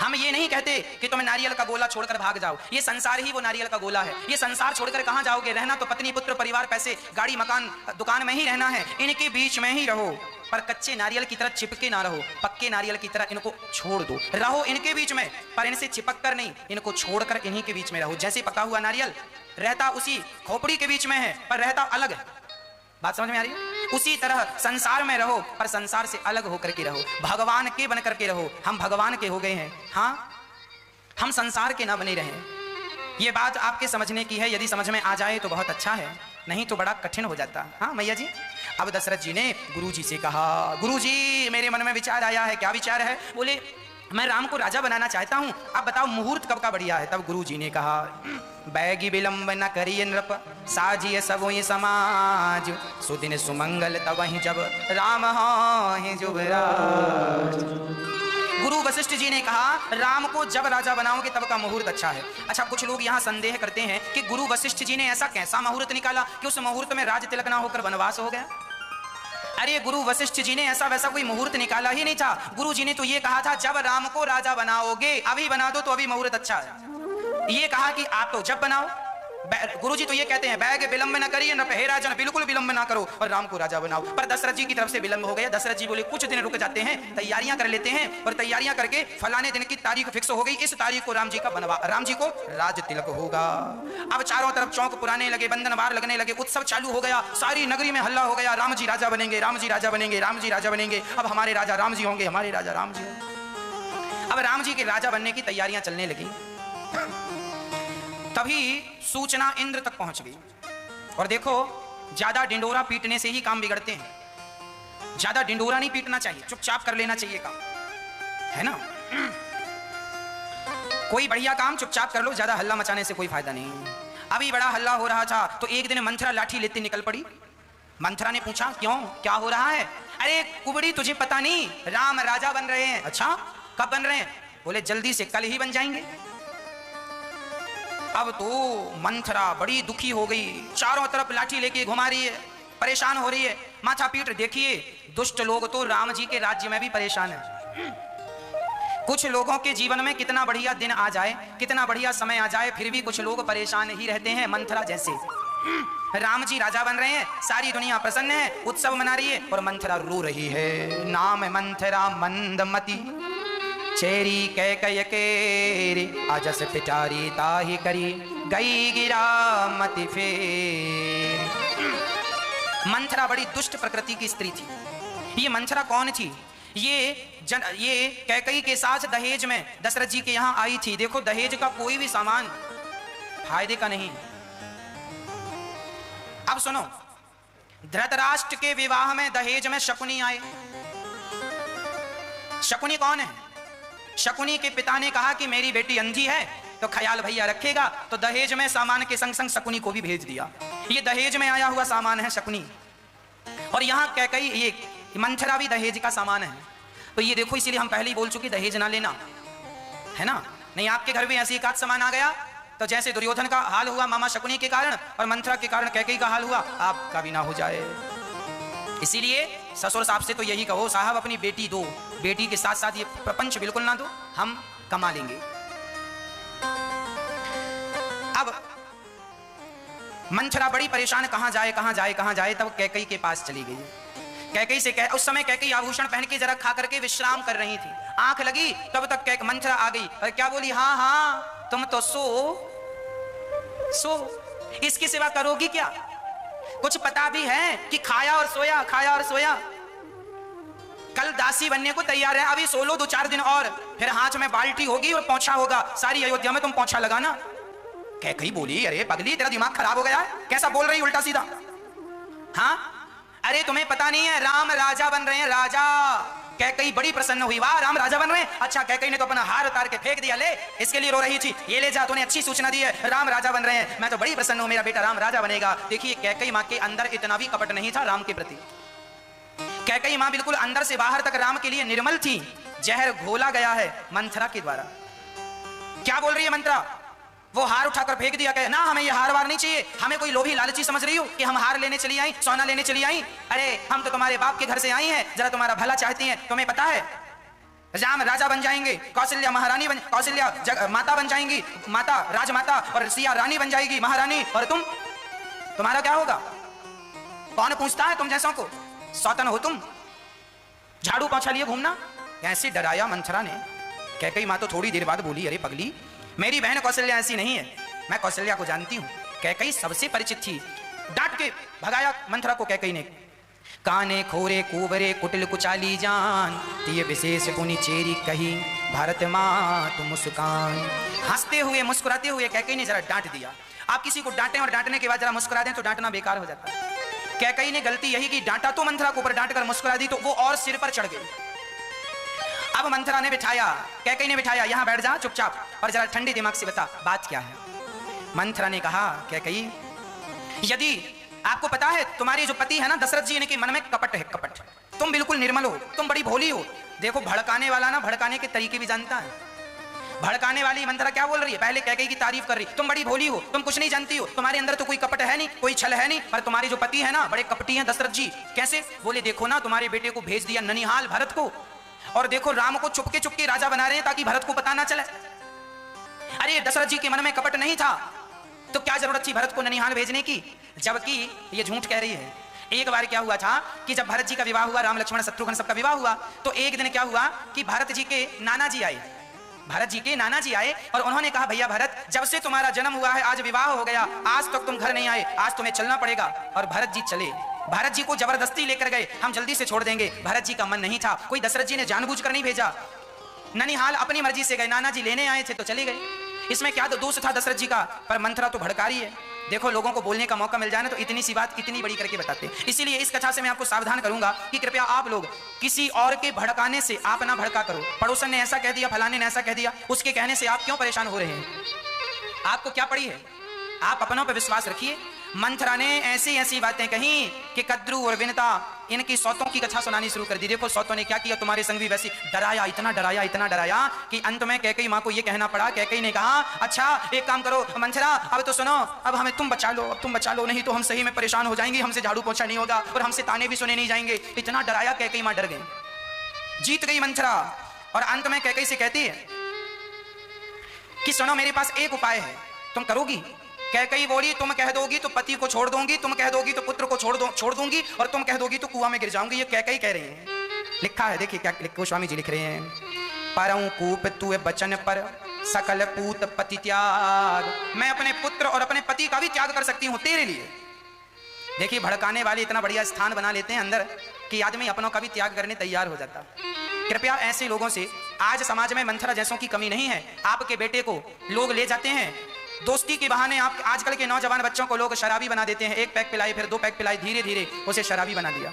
हम ये नहीं कहते कि तुम नारियल का गोला छोड़कर भाग जाओ, ये संसार ही वो नारियल का गोला है। ये संसार छोड़कर कहां जाओगे, रहना तो पत्नी, पुत्र, परिवार, पैसे, गाड़ी, मकान, दुकान में ही रहना है, इनके बीच में ही रहो। पर कच्चे नारियल की तरह चिपके ना रहो, पक्के नारियल की तरह इनको छोड़ दो, रहो इनके बीच में पर इनसे चिपक कर नहीं, इनको छोड़कर इन्हीं के बीच में रहो। जैसे पका हुआ नारियल रहता उसी खोपड़ी के बीच में है पर रहता अलग है, बात समझ में आ रही है। उसी तरह संसार में रहो पर संसार से अलग होकर के रहो, भगवान के बन करके रहो। हम भगवान के हो गए हैं, हाँ हम संसार के ना बने रहे। ये बात आपके समझने की है, यदि समझ में आ जाए तो बहुत अच्छा है, नहीं तो बड़ा कठिन हो जाता। हाँ मैया जी। अब दशरथ जी ने गुरु जी से कहा, गुरु जी मेरे मन में विचार आया है। क्या विचार है? बोले मैं राम को राजा बनाना चाहता हूँ, अब बताओ मुहूर्त कब का बढ़िया है। तब गुरु जी ने कहा बैगी विलंब न करिए नृप, साजिए सब ये समाज, सुदिन सुमंगल तब वहीं जब राम हैं जुबराज। गुरु वशिष्ठ जी ने कहा राम को जब राजा बनाओगे तब का मुहूर्त अच्छा है। अच्छा कुछ लोग यहाँ संदेह करते हैं कि गुरु वशिष्ठ जी ने ऐसा कैसा मुहूर्त निकाला कि उस मुहूर्त में राज तिलक ना होकर वनवास हो गया। अरे गुरु वशिष्ठ जी ने ऐसा वैसा कोई मुहूर्त निकाला ही नहीं था। गुरु जी ने तो ये कहा था जब राम को राजा बनाओगे, अभी बना दो तो अभी मुहूर्त अच्छा है। ये कहा कि आप तो जब बनाओ। गुरु जी तो ये कहते हैं बैग विलंब न करिए न हे राजन, बिल्कुल विलंब ना करो और राम को राजा बनाओ। पर दशरथ जी की तरफ से विलंब हो गया। दशरथ जी बोले कुछ दिन रुक जाते हैं, तैयारियां कर लेते हैं, और तैयारियां करके फलाने दिन की तारीख फिक्स हो गई, इस तारीख को राम जी का बनवा, राम जी को राज तिलक होगा। अब चारों तरफ चौक पुराने लगे, बंधन बार लगने लगे, उत्सव चालू हो गया, सारी नगरी में हल्ला हो गया, राम जी राजा बनेंगे, राम जी राजा बनेंगे, राम जी राजा बनेंगे, अब हमारे राजा राम जी होंगे, हमारे राजा राम जी होंगे। अब राम जी के राजा बनने की तैयारियां चलने लगी। तभी सूचना इंद्र तक पहुंच गई। और देखो ज्यादा डिंडोरा पीटने से ही काम बिगड़ते हैं, ज्यादा डिंडोरा नहीं पीटना चाहिए, चुपचाप कर लेना चाहिए काम, है ना। कोई बढ़िया काम चुपचाप कर लो, ज्यादा हल्ला मचाने से कोई फायदा नहीं। अभी बड़ा हल्ला हो रहा था तो एक दिन मंथरा लाठी लेते निकल पड़ी। मंथरा ने पूछा क्यों, क्या हो रहा है? अरे कुबड़ी तुझे पता नहीं, राम राजा बन रहे हैं। अच्छा कब बन रहे हैं? बोले जल्दी से, कल ही बन जाएंगे। अब तो मंथरा बड़ी दुखी हो गई, चारों तरफ लाठी लेके घुमा रही है, परेशान हो रही है, माथा पीट। देखिए दुष्ट लोग तो राम जी के राज्य में भी परेशान है। कुछ लोगों के जीवन में कितना बढ़िया दिन आ जाए, कितना बढ़िया समय आ जाए, फिर भी कुछ लोग परेशान ही रहते हैं, मंथरा जैसे। राम जी राजा बन रहे हैं, सारी दुनिया प्रसन्न है, उत्सव मना रही है, और मंथरा रो रही है। नाम मंथरा मंदमती, चेरी कैकय केरी, अजस पिटारी ताही करी, गई गिरा मति फेर। मंथरा बड़ी दुष्ट प्रकृति की स्त्री थी। ये मंथरा कौन थी? ये कैकई के साथ दहेज में दशरथ जी के यहाँ आई थी। देखो, दहेज का कोई भी सामान फायदे का नहीं। अब सुनो, धृतराष्ट्र के विवाह में दहेज में शकुनी आए। शकुनी कौन है? शकुनी के पिता ने कहा कि मेरी बेटी अंधी है तो ख्याल भैया रखेगा, तो दहेज में सामान के संग संग शकुनी को भी भेज दिया। ये दहेज में आया हुआ सामान है शकुनी, और यहाँ कैकई, ये मंथरा भी दहेज का सामान है। तो ये देखो, इसीलिए हम पहले ही बोल चुके दहेज ना लेना, है ना? नहीं आपके घर भी ऐसी एक आध सामान आ गया तो जैसे दुर्योधन का हाल हुआ मामा शकुनी के कारण और मंथरा के कारण कैकई का हाल हुआ, आपका भी ना हो जाए। इसीलिए ससुर साहब से तो यही कहो, साहब अपनी बेटी दो, बेटी के साथ साथ ये प्रपंच बिल्कुल ना दो, हम कमा लेंगे। अब मंथरा बड़ी परेशान, कहां जाए कहां जाए कहां जाए, तब कैकई के पास चली गई। कैकई से उस समय कैकई आभूषण पहन के जरा खा करके विश्राम कर रही थी। आंख लगी तब तक मंथरा आ गई और क्या बोली, हाँ हाँ तुम तो सो, इसके सिवा करोगी क्या? कुछ पता भी है कि खाया और सोया, खाया और सोया। कल दासी बनने को तैयार है, अभी सो लो 2-4 दिन और, फिर हाथ में बाल्टी होगी और पोंछा होगा, सारी अयोध्या में तुम पोंछा लगाना। कैकई बोली, अरे पगली तेरा दिमाग खराब हो गया है, कैसा बोल रही उल्टा सीधा? हाँ, अरे तुम्हें पता नहीं है राम राजा बन रहे हैं, राजा। कैकई बड़ी प्रसन्न हुई, वाह राम राजा बन रहे हैं। अच्छा, कैकई ने तो अपना हार उतार के फेंक दिया, ले इसके लिए रो रही थी, ये ले जा, तूने अच्छी सूचना दी है, राम राजा बन रहे हैं, मैं तो बड़ी प्रसन्न हूं, मेरा बेटा राम राजा बनेगा। देखिए, कैकई मां के अंदर इतना भी कपट नहीं था राम के प्रति। कैकई मां बिल्कुल अंदर से बाहर तक राम के लिए निर्मल थी। जहर घोला गया है मंथरा के द्वारा। क्या बोल रही है मंथरा? वो हार उठाकर फेंक दिया, कहे ना हमें ये हार वार नहीं चाहिए, हमें कोई लोभी लालची समझ रही हो कि हम हार लेने चली आई, सोना लेने चली आई? अरे हम तो तुम्हारे बाप के घर से आई हैं, जरा तुम्हारा भला चाहती हैं। तुम्हें पता है राम राजा बन जाएंगे, कौशल्या महारानी बन, कौशल्या माता बन जाएंगी, माता राजमाता, और सिया रानी बन जाएगी, महारानी, और तुम्हारा क्या होगा? कौन पूछता है तुम जैसों को? सौतन हो तुम, झाड़ू पोंछा लिए घूमना। ऐसे डराया मंथरा ने। कैकई मां तो थोड़ी देर बाद बोली, अरे पगली, मेरी बहन कौशल्या ऐसी नहीं है, मैं कौशल्या को जानती हूं। कैकई सबसे परिचित थी। डांट के भगाया मंथरा को कैकई ने। काने खोरे कुबरे कुटिल कुचाली जान, ये विशेष गुनी चेरी कही, भारत मां तुम मुस्कान। हंसते हुए मुस्कुराते हुए कैकई ने जरा डांट दिया। आप किसी को डांटें और डांटने के बाद जरा मुस्कुरा दें तो डांटना बेकार हो जाता है। कैकई ने गलती यही की, डांटा तो मंथरा को, पर डांट कर मुस्कुरा दी तो वो और सिर पर चढ़ गई। अब मंथरा ने बिठाया, कैकई ने बिठाया, यहां बैठ जा चुपचाप और जरा ठंडे दिमाग से बता बात क्या है। मंथरा ने कहा, कैकई, यदि आपको पता है तुम्हारे जो पति है ना दशरथ जी, इनके मन में कपट है, कपट। तुम बिल्कुल निर्मल हो, तुम बड़ी भोली हो। देखो, भड़काने वाला ना भड़काने के तरीके भी जानता है। भड़काने वाली मंथरा क्या बोल रही है? पहले कैकई की तारीफ कर रही, तुम बड़ी भोली हो, तुम कुछ नहीं जानती हो, तुम्हारे अंदर तो कोई कपट है नहीं, कोई छल है नहीं, पर तुम्हारे जो पति है ना बड़े कपटी हैं दशरथ जी। कैसे? बोले, देखो ना तुम्हारे बेटे को भेज दिया ननिहाल भरत को, और देखो राम को चुपके चुपके राजा बना रहे हैं ताकि भरत को पता ना चले। अरे दशरथ जी के मन में कपट नहीं था तो क्या जरूरत थी भरत को ननिहाल भेजने की? जबकि ये झूठ कह रही है। एक बार क्या हुआ था कि जब भरत जी का विवाह हुआ, राम लक्ष्मण शत्रुघ्न सबका विवाह हुआ, तो एक दिन क्या हुआ कि भरत जी के नाना जी आए, भरत जी के नाना जी आए और उन्होंने कहा, भैया भरत, जब से तुम्हारा जन्म हुआ है, आज विवाह हो गया, आज तक तुम घर नहीं आए, आज तुम्हें चलना पड़ेगा। और भरत जी चले। भरत जी को जबरदस्ती लेकर गए, हम जल्दी से छोड़ देंगे। भरत जी का मन नहीं था, कोई दशरथ जी ने जानबूझकर नहीं भेजा, ननिहाल अपनी मर्जी से गए, नाना जी लेने आए थे तो चले गए। इसमें क्या दोष था दशरथ जी का? पर मंथरा तो भड़का रही है। देखो, लोगों को बोलने का मौका मिल जाए ना तो इतनी सी बात कितनी बड़ी करके बताते हैं। इसीलिए इस कथा से मैं आपको सावधान करूंगा कि कृपया आप लोग किसी और के भड़काने से आप ना भड़का करो। पड़ोसन ने ऐसा कह दिया, फलाने ने ऐसा कह दिया, उसके कहने से आप क्यों परेशान हो रहे हैं? आपको क्या पड़ी है? आप अपनों पर विश्वास रखिए। मंथरा ने ऐसी ऐसी बातें कही कि कद्रू और विनता इनकी सौतों की कथा सुनानी शुरू कर दी। देखो सौतों ने क्या किया, तुम्हारे संग भी वैसी डराया, इतना डराया, इतना डराया कि अंत में कैकई मां को यह कहना पड़ा। कैकई ने कहा, अच्छा एक काम करो मंथरा, अब तो सुनो, अब हमें तुम बचा लो, अब तुम बचा लो, नहीं तो हम सही में परेशान हो जाएंगे, हमसे झाड़ू पोंछा नहीं होगा और हमसे ताने भी सुने नहीं जाएंगे। इतना डराया, कैकई मां डर गई, जीत गई मंथरा। और अंत में कैकई से कहती है कि सुनो, मेरे पास एक उपाय है, तुम करोगी? कैकई बोली तुम कह दोगी तो पति को छोड़ दूंगी, तुम कह दोगी तो पुत्र को छोड़ दूंगी, और तुम कह दोगी तो कुआं में गिर जाऊंगी। ये कैकई कह रही हैं। लिखा है, देखिए क्या गोस्वामी जी लिख रहे हैं। परऊं कूप तुए बचन पर सकल पूत पति त्याग। मैं अपने पुत्र और अपने पति का भी त्याग कर सकती हूं तेरे लिए। देखिए भड़काने वाले इतना बढ़िया स्थान बना लेते हैं अंदर कि आदमी अपनों का भी त्याग करने तैयार हो जाता। कृपया ऐसे लोगों से, आज समाज में मंथरा जैसों की कमी नहीं है। आपके बेटे को लोग ले जाते हैं दोस्ती के बहाने। आप आजकल के नौजवान बच्चों को लोग शराबी बना देते हैं। 1 पैक पिलाई, फिर 2 पैक पिलाई, धीरे धीरे उसे शराबी बना दिया,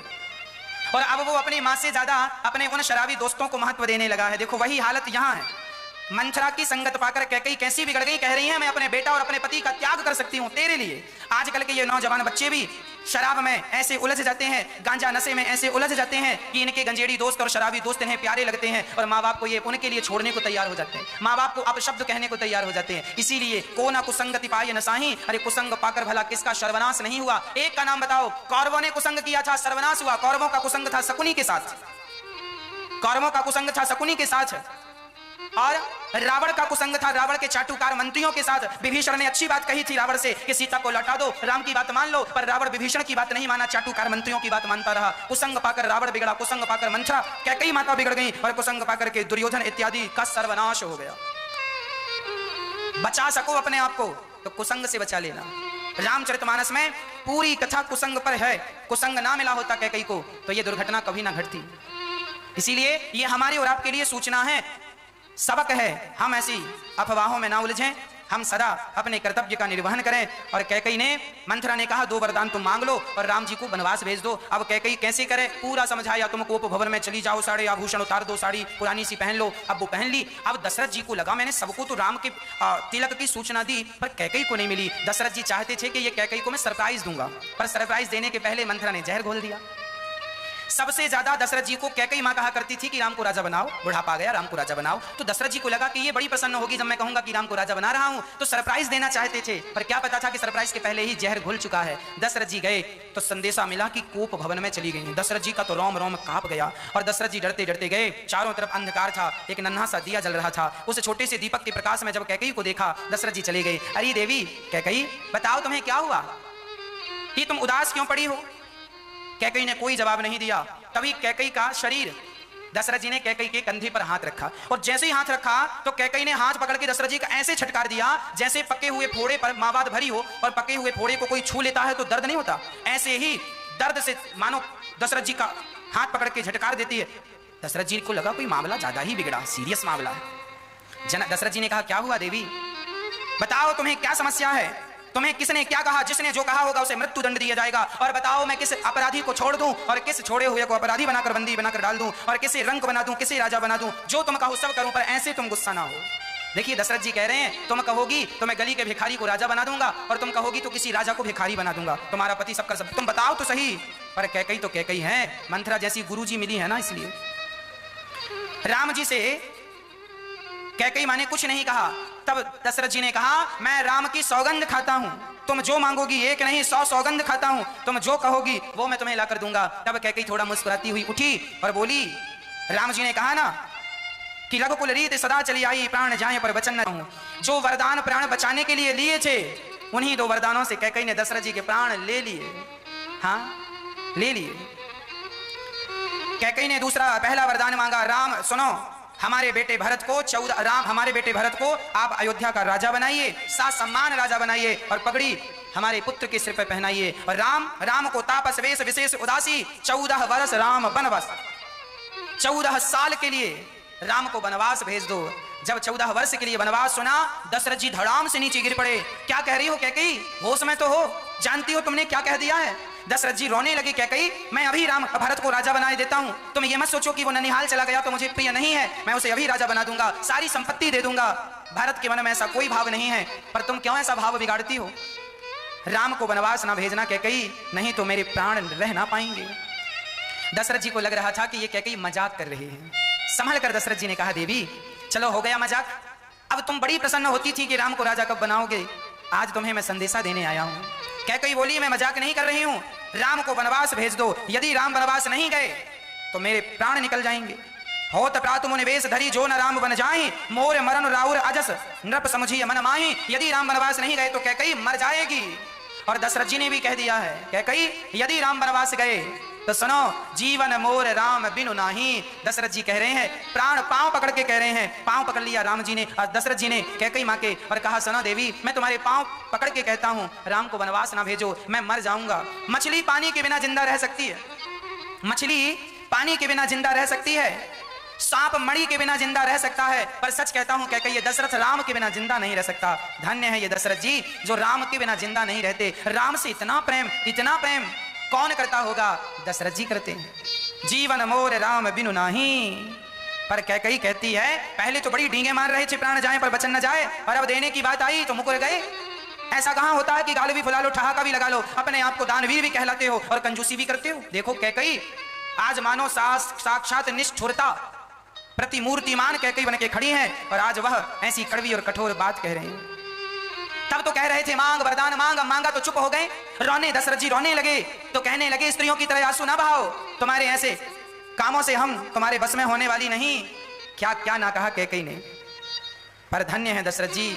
और अब वो अपनी मां से ज्यादा अपने उन शराबी दोस्तों को महत्व देने लगा है। देखो वही हालत यहां है। मंथरा की संगत पाकर कैकई कैसी बिगड़ गई, कह रही है मैं अपने बेटा और अपने पति का त्याग कर सकती हूं तेरे लिए। आजकल के ये नौजवान बच्चे भी शराब में ऐसे उलझ जाते हैं, गांजा नशे में ऐसे उलझ जाते हैं कि इनके गंजेड़ी दोस्त और शराबी दोस्त इन्हें प्यारे लगते हैं, और माँ बाप को ये उनके लिए छोड़ने को तैयार हो जाते हैं। माँ बाप को अपशब्द कहने को तैयार हो जाते हैं। इसीलिए को ना कुसंगति पाए नसाही। अरे कुसंग पाकर भला किसका सर्वनाश नहीं हुआ। एक का नाम बताओ। कौरवों ने कुसंग किया था, सर्वनाश हुआ। कौरवों का कुसंग था शकुनी के साथ, कौरवों का कुसंग था शकुनी के साथ, और रावण का कुसंग था रावण के चाटुकार मंत्रियों के साथ। विभीषण ने अच्छी बात कही थी रावण से कि सीता को लौटा दो, राम की बात मान लो, पर रावण विभीषण की बात नहीं माना, चाटुकार मंत्रियों की बात मानता रहा। कुसंग पाकर रावण बिगड़ा, कुसंग पाकर मंथरा कैकई माता बिगड़ गई, और कुसंग पाकर के दुर्योधन इत्यादि का सर्वनाश हो गया। बचा सको अपने आप को तो कुसंग से बचा लेना। रामचरितमानस में पूरी कथा कुसंग पर है। कुसंग ना मिला होता कैकई को तो यह दुर्घटना कभी ना घटती। इसीलिए यह हमारी और आपके लिए सूचना है, सबक है। हम ऐसी अफवाहों में ना उलझें, हम सदा अपने कर्तव्य का निर्वहन करें। और कैकई ने, मंथरा ने कहा 2 वरदान तुम मांग लो और राम जी को वनवास भेज दो। अब कैकई कैसे करे, पूरा समझाया। तुम कोप भवन में चली जाओ, साड़े आभूषण उतार दो, साड़ी पुरानी सी पहन लो। अब वो पहन ली। अब दशरथ जी को लगा मैंने सबको तो राम के तिलक की सूचना दी, पर कैकई को नहीं मिली। दशरथ जी चाहते थे कि ये कैकई को मैं सरप्राइज दूंगा, पर सरप्राइज देने के पहले मंथरा ने जहर घोल दिया। सबसे ज्यादा दशरथ जी को कैकई मां कहा करती थी कि राम को राजा बनाओ, बुढ़ापा आ गया, राम को राजा बनाओ। तो दशरथ जी को लगा कि ये बड़ी प्रसन्न होगी जब मैं कहूंगा कि राम को राजा बना रहा हूं, तो सरप्राइज देना चाहते थे। पर क्या पता था कि सरप्राइज के पहले ही जहर घुल चुका है। दशरथ जी गए तो संदेशा मिला कि कोप भवन में चली गई। दशरथ जी का तो रोम रोम कांप गया, और दशरथ जी डरते डरते गए। चारों तरफ अंधकार था, एक नन्हा सा दिया जल रहा था। उस छोटे से दीपक के प्रकाश में जब कैकई को देखा, दशरथ जी चले गए। अरे देवी कैकई, बताओ तुम्हें क्या हुआ, कि तुम उदास क्यों पड़ी हो। कैकई ने कोई जवाब नहीं दिया। तभी कैकई का शरीर, दशरथ जी ने कैकई के कंधे पर हाथ रखा, और जैसे ही हाथ रखा तो कैकई ने हाथ पकड़ के दशरथ जी का ऐसे छटकार दिया जैसे पके हुए फोड़े पर मावाद भरी हो, और पके हुए फोड़े को कोई छू लेता है तो दर्द नहीं होता, ऐसे ही दर्द से मानो दशरथ जी का हाथ पकड़ के झटकार देती है। दशरथ जी को लगा कोई मामला ज्यादा ही बिगड़ा, सीरियस मामला है। दशरथ जी ने कहा क्या हुआ देवी, बताओ तुम्हें क्या समस्या है, तुम्हें किसने क्या कहा, जिसने जो कहा होगा उसे मृत्यु दंड दिया जाएगा। और बताओ मैं किस अपराधी को छोड़ दूं और किस छोड़े हुए को अपराधी बनाकर बंदी बनाकर डाल दूं, और किसे रंक बना दूं, किसे राजा बना दूं, जो तुम कहो सब करूं, पर ऐसे तुम गुस्सा ना हो। देखिए दशरथ जी कह रहे हैं तुम कहोगी तो मैं गली के भिखारी को राजा बना दूंगा, और तुम कहोगी तो किसी राजा को भिखारी बना दूंगा, तुम्हारा पति सब कर सब, तुम बताओ तो सही। पर कैकई तो कैकई है, मंथरा जैसी गुरुजी मिली है ना, इसलिए राम जी से कैकई माने कुछ नहीं कहा। तब दशरथ जी ने कहा मैं राम की सौगंध खाता हूं, तुम जो मांगोगी 1 नहीं 100 सौगंध खाता हूं, तुम जो कहोगी वो मैं तुम्हें ला कर दूंगा। तब कैकई थोड़ा मुस्कुराती हुई उठी और बोली, राम जी ने कहा ना कि रघुकुल रीत सदा चली आई, प्राण जाए पर वचन न कहूं। जो वरदान प्राण बचाने के लिए लिए थे, उन्हीं 2 वरदानों से कैकई ने दशरथ जी के प्राण ले लिए। हाँ ले लिए। कैकई ने पहला वरदान मांगा, राम सुनो, हमारे बेटे भरत को आप अयोध्या का राजा बनाइए, सा सम्मान राजा बनाइए, और पगड़ी हमारे पुत्र के सिर पर पहनाइए। और राम को तापस वेश विशेष उदासी, 14 वर्ष राम वनवास, 14 साल के लिए राम को वनवास भेज दो। जब 14 वर्ष के लिए वनवास सुना, दशरथ जी धड़ाम से नीचे गिर पड़े। क्या कह रही हो कैकई, होश में तो हो, जानती हो तुमने क्या कह दिया है। दशरथ जी रोने लगे, कैकई मैं अभी भरत को राजा बनाए देता हूं, तुम ये मत सोचो कि वो ननिहाल चला गया तो मुझे प्रिय नहीं है, मैं उसे अभी राजा बना दूंगा, सारी संपत्ति दे दूंगा। भरत के मन में ऐसा कोई भाव नहीं है, पर तुम क्यों ऐसा भाव बिगाड़ती हो। राम को वनवास ना भेजना कैकई, नहीं तो मेरे प्राण रह ना पाएंगे। दशरथ जी को लग रहा था कि ये कैकई मजाक कर रही है। संभल कर दशरथ जी ने कहा, देवी चलो हो गया मजाक, अब तुम बड़ी प्रसन्न होती थी कि राम को राजा कब बनाओगे, आज तुम्हें मैं संदेशा देने आया हूं। कैकई बोली मैं मजाक नहीं कर रही हूं, राम को वनवास भेज दो, यदि राम वनवास नहीं गए तो मेरे प्राण निकल जाएंगे। होत प्रातु मुनिवेश धरी जो न राम बन जाहि, मोर मरण राउर अजस नृप समझी मन माहि। यदि राम वनवास नहीं गए तो कैकई मर जाएगी। और दशरथ जी ने भी कह दिया है, कैकई यदि राम वनवास गए तो सुनो, जीवन मोर राम बिनु नाही। दशरथ जी कह रहे हैं, प्राण पांव पकड़ के कह रहे हैं, पांव पकड़ लिया राम जी ने, दशरथ जी ने कैकई मां के, और कहा सुनो देवी, मैं तुम्हारे पांव पकड़ के कहता हूं, राम को वनवास ना भेजो, मैं मर जाऊंगा। मछली पानी के बिना जिंदा रह सकती है, मछली पानी के बिना जिंदा रह सकती है, सांप मणि के बिना जिंदा रह सकता है, पर सच कहता हूं क्या ये दशरथ राम के बिना जिंदा नहीं रह सकता। धन्य है ये दशरथ जी जो राम के बिना जिंदा नहीं रहते। राम से इतना प्रेम कौन करता होगा? दशरथ जी करते हैं। जीवन मोर राम बिनु नाही। पर कैकई कहती है, पहले तो बड़ी डींगे मार रहे थे प्राण जाए पर बचन न जाए, और अब देने की बात आई तो मुकर गए। ऐसा कहां होता है कि गाल भी फुला लो, ठहाका भी लगा लो, अपने आप को दानवीर भी कहलाते हो और कंजूसी भी करते हो। देखो कैकई आज मानो साक्षात निष्ठुरता प्रतिमूर्तिमान कैकई बन के खड़ी हैं, और आज वह ऐसी कड़वी और कठोर बात कह रहे हैं। तब तो कह रहे थे मांग वरदान मांग, मांगा तो चुप हो गए, रोने दशरथ जी रोने लगे तो कहने लगे स्त्रियों की तरह आंसू ना बहाओ, तुम्हारे ऐसे कामों से हम तुम्हारे बस में होने वाली नहीं। क्या क्या ना कहा कैकई ने। पर धन्य है दशरथ जी,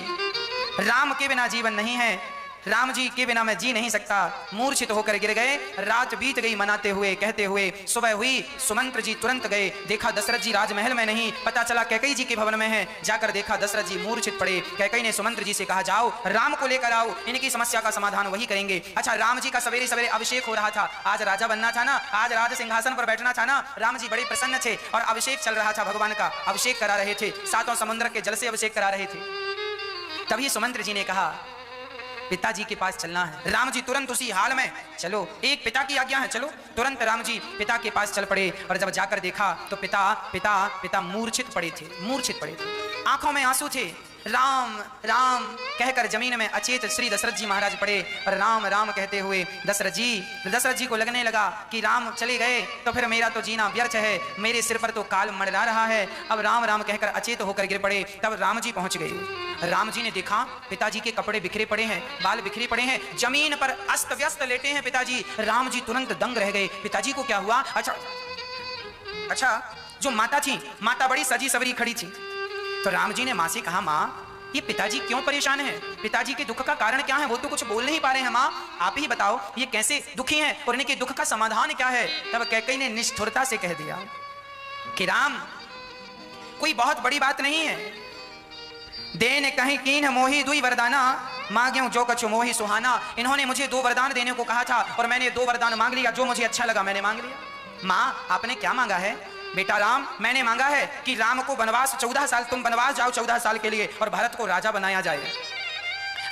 राम के बिना जीवन नहीं है, राम जी के बिना मैं जी नहीं सकता। मूर्छित होकर गिर गए, रात बीत गई मनाते हुए कहते हुए। सुबह हुई, सुमंत्र जी तुरंत गए, देखा दशरथ जी राजमहल में नहीं, पता चला कैकई जी के भवन में है। जाकर देखा दशरथ जी मूर्छित पड़े। कैकई ने सुमंत्र जी से कहा, जाओ राम को लेकर आओ, इनकी समस्या का समाधान वही करेंगे। अच्छा, राम जी का सवेरे सवेरे अभिषेक हो रहा था, आज राजा बनना था ना, आज राज सिंहासन पर बैठना था ना। राम जी बड़े प्रसन्न थे और अभिषेक चल रहा था, भगवान का अभिषेक करा रहे थे, सातों समुद्र के जल से अभिषेक करा रहे थे। तभी सुमंत्र जी ने कहा, पिताजी के पास चलना है। राम जी तुरंत उसी हाल में, चलो एक पिता की आज्ञा है, चलो। तुरंत राम जी पिता के पास चल पड़े, और जब जाकर देखा तो पिता मूर्छित पड़े थे, आंखों में आंसू थे। राम राम कहकर जमीन में अचेत श्री दशरथ जी महाराज पड़े, और राम राम कहते हुए दशरथ जी को लगने लगा कि राम चले गए तो फिर मेरा तो जीना व्यर्थ है, मेरे सिर पर तो काल मंडरा रहा है। अब राम राम कहकर अचेत होकर गिर पड़े। तब राम जी पहुंच गए। राम जी ने देखा पिताजी के कपड़े बिखरे पड़े हैं, बाल बिखरे पड़े हैं, जमीन पर अस्त व्यस्त लेटे हैं पिताजी। राम जी तुरंत दंग रह गए, पिताजी को क्या हुआ? अच्छा, जो माता थी, माता बड़ी सजी सवरी खड़ी थी। तो राम जी ने मां से कहा, मां ये पिताजी क्यों परेशान हैं? पिताजी के दुख का कारण क्या है? वो तो कुछ बोल नहीं पा रहे हैं, मां आप ही बताओ ये कैसे दुखी हैं और इनके दुख का समाधान क्या है? तब कैकई ने निष्ठुरता से कह दिया कि राम कोई बहुत बड़ी बात नहीं है, देन कहीं कीन मोही दुई वरदाना, मांग्यो जो कछु मोही सुहाना। इन्होंने मुझे 2 वरदान देने को कहा था और मैंने 2 वरदान मांग लिया, जो मुझे अच्छा लगा मैंने मांग लिया। मां आपने क्या मांगा है? बेटा राम, मैंने मांगा है कि राम को वनवास 14 साल, तुम वनवास जाओ 14 साल के लिए और भरत को राजा बनाया जाए।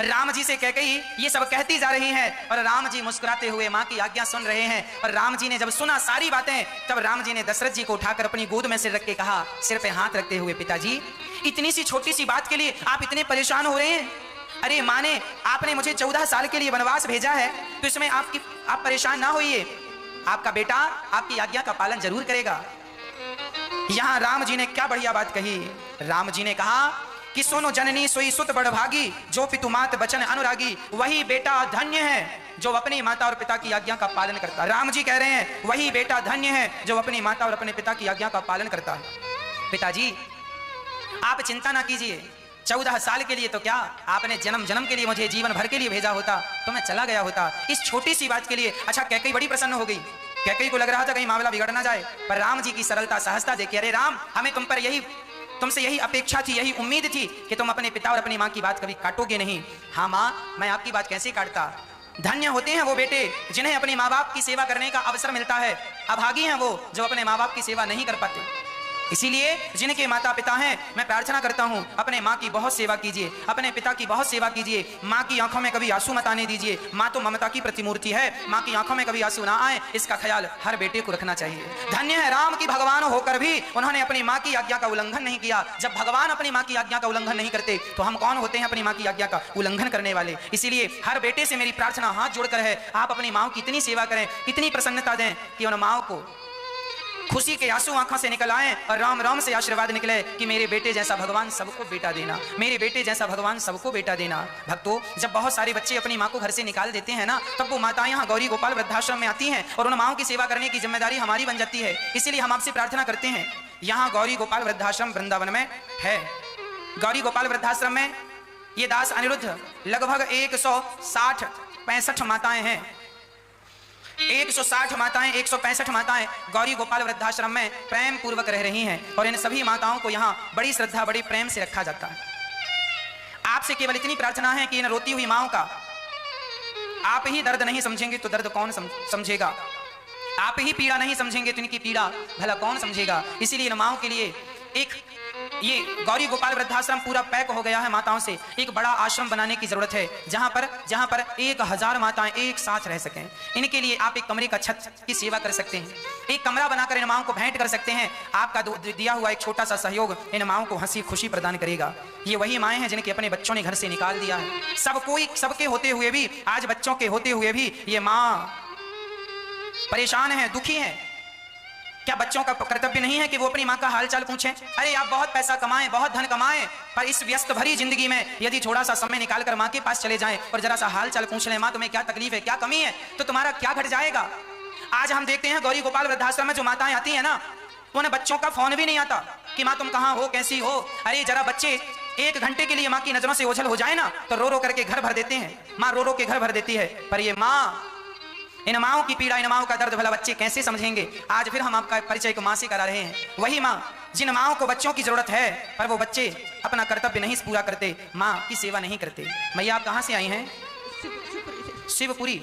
राम जी से कैकई ये सब कहती जा रही हैं और राम जी मुस्कुराते हुए मां की आज्ञा सुन रहे हैं। और राम जी ने जब सुना सारी बातें, तब राम जी ने दशरथ जी को उठाकर अपनी गोद में सिर रख के कहा, सिर पे हाथ रखते हुए, पिताजी इतनी सी छोटी सी बात के लिए आप इतने परेशान हो रहे हैं? अरे माँ ने, आपने मुझे 14 साल के लिए वनवास भेजा है, तो इसमें आप परेशान ना होइए, आपका बेटा आपकी आज्ञा का पालन जरूर करेगा। यहां राम जी ने क्या बढ़िया बात कही। राम जी ने कहा कि सुनो जननी सोई सुत बड़भागी, जो पितु मात बचन अनुरागी। वही बेटा धन्य है जो अपनी माता और पिता की आज्ञा का पालन करता है। राम जी कह रहे हैं वही बेटा धन्य है जो अपनी माता और अपने पिता की आज्ञा का पालन करता है। पिताजी आप चिंता ना कीजिए, 14 साल के लिए तो क्या, आपने जन्म जन्म के लिए मुझे जीवन भर के लिए भेजा होता तो मैं चला गया होता इस छोटी सी बात के लिए। अच्छा, कैकई बड़ी प्रसन्न हो गई। कैकई को लग रहा था कहीं मामला बिगड़ ना जाए, पर राम जी की सरलता सहजता देख के, अरे राम, हमें तुमसे यही अपेक्षा थी, यही उम्मीद थी कि तुम अपने पिता और अपनी माँ की बात कभी काटोगे नहीं। हाँ माँ, मैं आपकी बात कैसे काटता। धन्य होते हैं वो बेटे जिन्हें अपने माँ बाप की सेवा करने का अवसर मिलता है, अभागी हैं वो जो अपने माँ बाप की सेवा नहीं कर पाते। इसीलिए जिनके माता पिता हैं, मैं प्रार्थना करता हूं अपने माँ की बहुत सेवा कीजिए, अपने पिता की बहुत सेवा कीजिए। माँ की आंखों में कभी आंसू मत आने दीजिए। माँ तो ममता की प्रतिमूर्ति है, माँ की आंखों में कभी आंसू ना आए, इसका ख्याल हर बेटे को रखना चाहिए। धन्य है राम की भगवान होकर भी उन्होंने अपनी माँ की आज्ञा का उल्लंघन नहीं किया। जब भगवान अपनी माँ की आज्ञा का उल्लंघन नहीं करते तो हम कौन होते हैं अपनी माँ की आज्ञा का उल्लंघन करने वाले। इसीलिए हर बेटे से मेरी प्रार्थना हाथ जोड़कर है, आप अपनी माँ की इतनी सेवा करें, इतनी प्रसन्नता दें कि उन माँ को खुशी के आंसू आंखों से निकल आए और राम राम से आशीर्वाद निकले कि मेरे बेटे जैसा भगवान सबको बेटा देना, मेरे बेटे जैसा भगवान सबको बेटा देना। भक्तों, जब बहुत सारे बच्चे अपनी माँ को घर से निकाल देते हैं ना, तब वो माताएं यहाँ गौरी गोपाल वृद्धाश्रम में आती हैं और उन माँओं की सेवा करने की जिम्मेदारी हमारी बन जाती है। इसीलिए हम आपसे प्रार्थना करते हैं यहाँ गौरी गोपाल वृद्धाश्रम वृंदावन में है। गौरी गोपाल वृद्धाश्रम में ये दास अनिरुद्ध लगभग 160-65 माताएं हैं। 160 माताएं, 165 माताएं गौरी गोपाल वृद्धाश्रम में प्रेम पूर्वक रह रही हैं और इन सभी माताओं को यहाँ बड़ी श्रद्धा, बड़ी प्रेम से रखा जाता है। आपसे केवल इतनी प्रार्थना है कि इन रोती हुई माओं का आप ही दर्द नहीं समझेंगे तो दर्द कौन समझेगा, आप ही पीड़ा नहीं समझेंगे तो इनकी पीड़ा भला कौन समझेगा। इसीलिए इन माओं के लिए एक ये गौरी गोपाल वृद्धाश्रम पूरा पैक हो गया है माताओं से। एक बड़ा आश्रम बनाने की जरूरत है जहां पर 1000 माताएं एक साथ रह सकें। इनके लिए आप एक कमरे का छत की सेवा कर सकते हैं, एक कमरा बनाकर इन माओं को भेंट कर सकते हैं। आपका दिया हुआ एक छोटा सा सहयोग इन माओं को हंसी खुशी प्रदान करेगा। ये वही माएं हैं जिनके अपने बच्चों ने घर से निकाल दिया है। सबके होते हुए भी, आज बच्चों के होते हुए भी ये माँ परेशान है, दुखी है। क्या बच्चों का कर्तव्य नहीं है कि वो अपनी माँ का हालचाल पूछें? अरे आप बहुत पैसा कमाएं, बहुत धन कमाएं, पर इस व्यस्त भरी जिंदगी में यदि थोड़ा सा समय निकालकर माँ के पास चले जाएं और जरा सा हालचाल पूछ लें, माँ तुम्हें क्या तकलीफ है, क्या कमी है, तो तुम्हारा क्या घट जाएगा। आज हम देखते हैं गौरी गोपाल वृद्धाश्रम में जो माताएं आती है ना, उन्हें बच्चों का फोन भी नहीं आता कि माँ तुम कहाँ हो, कैसी हो। अरे जरा बच्चे 1 घंटे के लिए माँ की नजरों से ओझल हो जाए ना तो रो रो करके घर भर देते हैं। माँ रो रो के घर भर देती है, पर ये माँ, इन माओं की पीड़ा, इन माओं का दर्द भला बच्चे कैसे समझेंगे। आज फिर हम आपका परिचय को माँ से करा रहे हैं। वही माँ जिन माओं को बच्चों की जरूरत है पर वो बच्चे अपना कर्तव्य नहीं पूरा करते, माँ की सेवा नहीं करते। मैया आप कहाँ से आई हैं? शिवपुरी।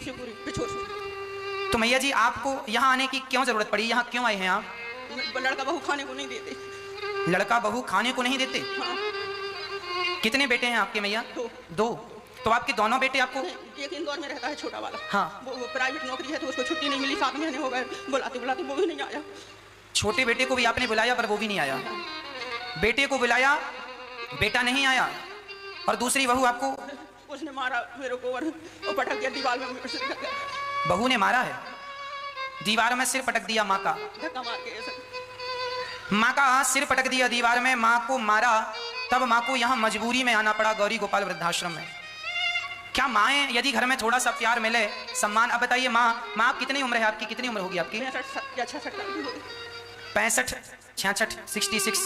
तो मैया जी आपको यहाँ आने की क्यों जरूरत पड़ी, यहाँ क्यों आए हैं आप? लड़का बहू खाने को नहीं देते। लड़का बहू खाने को नहीं देते? हाँ। कितने बेटे हैं आपके मैया? 2। तो आपके दोनों बेटे आपको? एक इंदौर में रहता है छोटा वाला। हाँ। वो प्राइवेट नौकरी है तो उसको छुट्टी नहीं मिली, 7 महीने हो गए, बुलाते बुलाते वो भी नहीं आया। छोटे बेटे को भी आपने बुलाया पर वो भी नहीं आया। बेटे को बुलाया, बेटा नहीं आया, और दूसरी बहू आपको? उसने मारा मेरे को और पटक दिया दीवार में। बहू ने मारा है, दीवार में सिर पटक दिया माँ का? धक्का मार के माँ का सिर पटक दिया दीवार में, माँ को मारा। तब माँ को यहाँ मजबूरी में आना पड़ा गौरी गोपाल वृद्धाश्रम में। क्या माएँ यदि घर में थोड़ा सा प्यार मिले, सम्मान। अब बताइए माँ, आप कितनी उम्र है आपकी, कितनी उम्र होगी आपकी? 65, 66, 66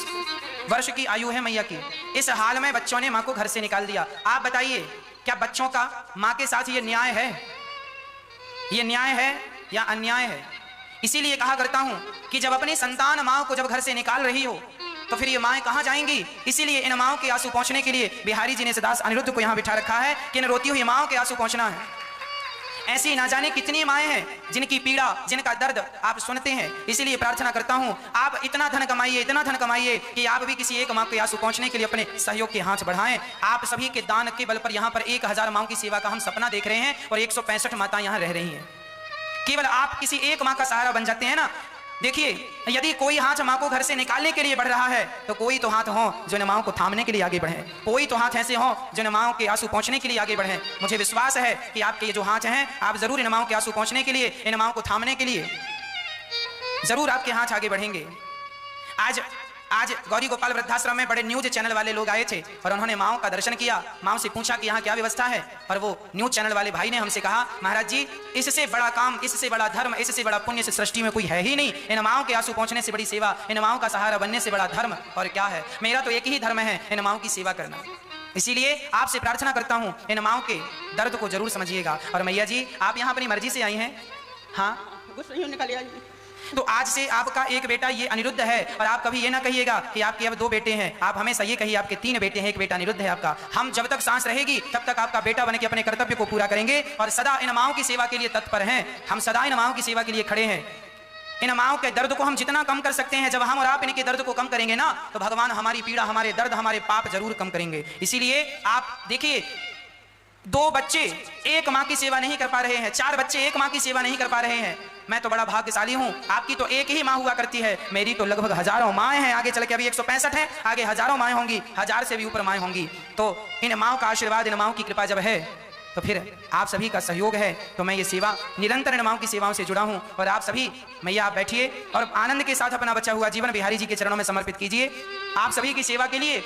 वर्ष की आयु है मैया की। इस हाल में बच्चों ने माँ को घर से निकाल दिया। आप बताइए क्या बच्चों का माँ के साथ ये न्याय है? ये न्याय है या अन्याय है? इसीलिए कहा करता हूं कि जब अपनी संतान माँ को जब घर से निकाल रही हो तो फिर ये माएँ कहाँ जाएंगी। इसीलिए इन माओं के आंसू पहुंचने के लिए बिहारी जी ने दास अनिरुद्ध को यहाँ बिठा रखा है कि इन रोती हुई माओं के आंसू पहुंचना है। ऐसी ना जाने कितनी माएँ हैं जिनकी पीड़ा, जिनका दर्द आप सुनते हैं। इसीलिए प्रार्थना करता हूं आप इतना धन कमाइए, इतना धन कमाइए कि आप भी किसी एक माँ के आंसू पहुंचने के लिए अपने सहयोग के हाथ बढ़ाएं। आप सभी के दान के बल पर यहाँ पर 1000 माओं की सेवा का हम सपना देख रहे हैं और 165 माताएं यहाँ रह रही हैं। केवल आप किसी एक माँ का सहारा बन जाते हैं ना। देखिए यदि कोई हाथ माँ को घर से निकालने के लिए बढ़ रहा है तो कोई तो हाथ हो जो इन माओं को थामने के लिए आगे बढ़े, कोई तो हाथ ऐसे हो जो इन माओं के आंसू पहुंचने के लिए आगे बढ़े। मुझे विश्वास है कि आपके ये जो हाथ हैं आप जरूर इन माओं के आंसू पहुंचने के लिए, इन माओं को थामने के लिए जरूर आपके हाथ आगे बढ़ेंगे। आज गौरी गोपाल वृद्धाश्रम में बड़े न्यूज चैनल वाले लोग आए थे और उन्होंने माओं का दर्शन किया। माओं से पूछा कि यहाँ क्या व्यवस्था है, और वो न्यूज चैनल वाले भाई ने हमसे कहा महाराज जी इससे बड़ा काम, इससे बड़ा धर्म, इससे बड़ा पुण्य से सृष्टि में कोई है ही नहीं। इन माओं के आंसू पहुंचने से बड़ी सेवा, इन माओं का सहारा बनने से बड़ा धर्म और क्या है। मेरा तो एक ही धर्म है, इन माओं की सेवा करना। इसीलिए आपसे प्रार्थना करता हूँ इन माओं के दर्द को जरूर समझिएगा। और मैया जी आप यहाँ अपनी मर्जी से आई हैं? हाँ, तो आज से आपका एक बेटा ये अनिरुद्ध है और आप कभी ये ना कहिएगा कि आपके अब 2 बेटे हैं। आप हमेशा ये कहिए आपके 3 बेटे हैं, एक बेटा अनिरुद्ध है आपका। हम जब तक सांस रहेगी तब तक आपका बेटा बन के अपने कर्तव्य को पूरा करेंगे और सदा इन माओं की सेवा के लिए तत्पर हैं। हम सदा इन माओं की सेवा के लिए खड़े हैं। इन माओं के दर्द को हम जितना कम कर सकते हैं, जब हम और आप इनके दर्द को कम करेंगे ना तो भगवान हमारी पीड़ा, हमारे दर्द, हमारे पाप जरूर कम करेंगे। इसीलिए आप देखिए 2 बच्चे एक माँ की सेवा नहीं कर पा रहे हैं, 4 बच्चे एक माँ की सेवा नहीं कर पा रहे हैं। मैं तो बड़ा भाग्यशाली हूँ। आपकी तो एक ही माँ हुआ करती है, मेरी तो लगभग हजारों माएँ हैं। आगे चल के अभी 165 हैं, आगे हजारों माएँ होंगी, 1000 से भी ऊपर माएँ होंगी। तो इन माँओं का आशीर्वाद, इन माँओं की कृपा जब है तो फिर आप सभी का सहयोग है। तो मैं ये सेवा निरंतर इन माँओं की सेवाओं से जुड़ा हूँ। और आप सभी मैया आप बैठिए और आनंद के साथ अपना बचा हुआ जीवन बिहारी जी के चरणों में समर्पित कीजिए। आप सभी की सेवा के लिए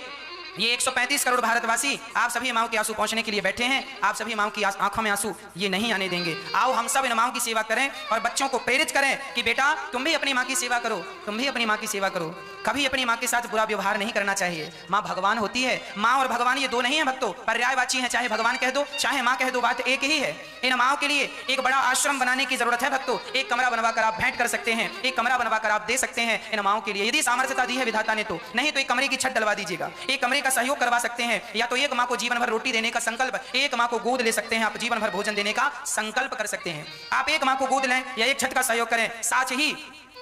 ये 135 करोड़ भारतवासी आप सभी माओ के आंसू पहुंचने के लिए बैठे हैं। आप सभी माओ की आंखों में आंसू ये नहीं आने देंगे। आओ हम सब इन माओ की सेवा करें और बच्चों को प्रेरित करें कि बेटा तुम भी अपनी माँ की सेवा करो, तुम भी अपनी माँ की सेवा करो। कभी अपनी माँ के साथ बुरा व्यवहार नहीं करना चाहिए। माँ भगवान होती है। माँ और भगवान ये दो नहीं है भक्तों, पर्यायवाची हैं। चाहे भगवान कह दो चाहे माँ कह दो, बात एक ही है। इन माओ के लिए एक बड़ा आश्रम बनाने की जरूरत है भक्तों। एक कमरा बनवाकर आप भेंट कर सकते हैं, एक कमरा बनवाकर आप दे सकते हैं इन माओ के लिए, यदि सामर्थ्यता दी है विधाता ने तो। नहीं तो एक कमरे की छत डलवा दीजिएगा, एक कमरे का सहयोग करवा सकते हैं। या तो एक माँ को जीवन भर रोटी देने का संकल्प, एक माँ को गोद ले सकते हैं, आप जीवन भर भोजन देने का संकल्प कर सकते हैं। आप एक माँ को गोद लें या एक छत का सहयोग करें। साथ ही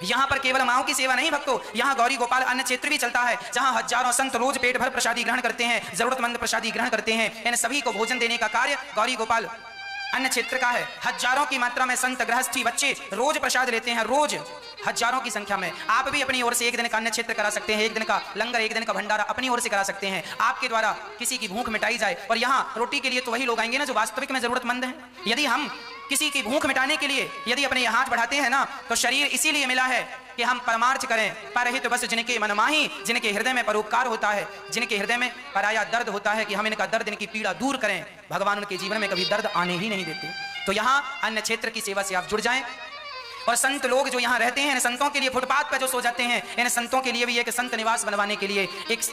यहाँ पर केवल माओ की सेवा नहीं भक्तों, यहाँ गौरी गोपाल अन्न क्षेत्र भी चलता है, जहाँ हजारों संत रोज पेट भर प्रसादी ग्रहण करते हैं, जरूरतमंद प्रसादी ग्रहण करते हैं। इन सभी को भोजन देने का कार्य गौरी गोपाल अन्न क्षेत्र का है। हजारों की मात्रा में संत गृहस्थी बच्चे रोज प्रसाद लेते हैं, रोज हजारों की संख्या में। आप भी अपनी ओर से एक दिन का अन्न क्षेत्र करा सकते हैं, एक दिन का लंगर, एक दिन का भंडारा अपनी ओर से करा सकते हैं। आपके द्वारा किसी की भूख मिटाई जाए। और यहाँ रोटी के लिए तो वही लोग आएंगे ना जो वास्तविक में जरूरतमंद हैं। यदि हम किसी की भूख मिटाने के लिए यदि अपने हाथ बढ़ाते हैं ना, तो शरीर इसीलिए मिला है कि हम परमार्थ करें। परहित बस जिनके मन माही, जिनके हृदय में परोपकार होता है, जिनके हृदय में पराया दर्द होता है कि हम इनका दर्द, इनकी पीड़ा दूर करें। भगवान उनके जीवन में कभी दर्द आने ही नहीं देते। तो यहाँ अन्य क्षेत्र की सेवा से आप जुड़ जाएं। और संत लोग जो यहाँ रहते हैं, इन संतों के लिए फुटपाथ पर जो सो जाते हैं, इन संतों के लिए भी एक संत निवास बनवाने के लिए एक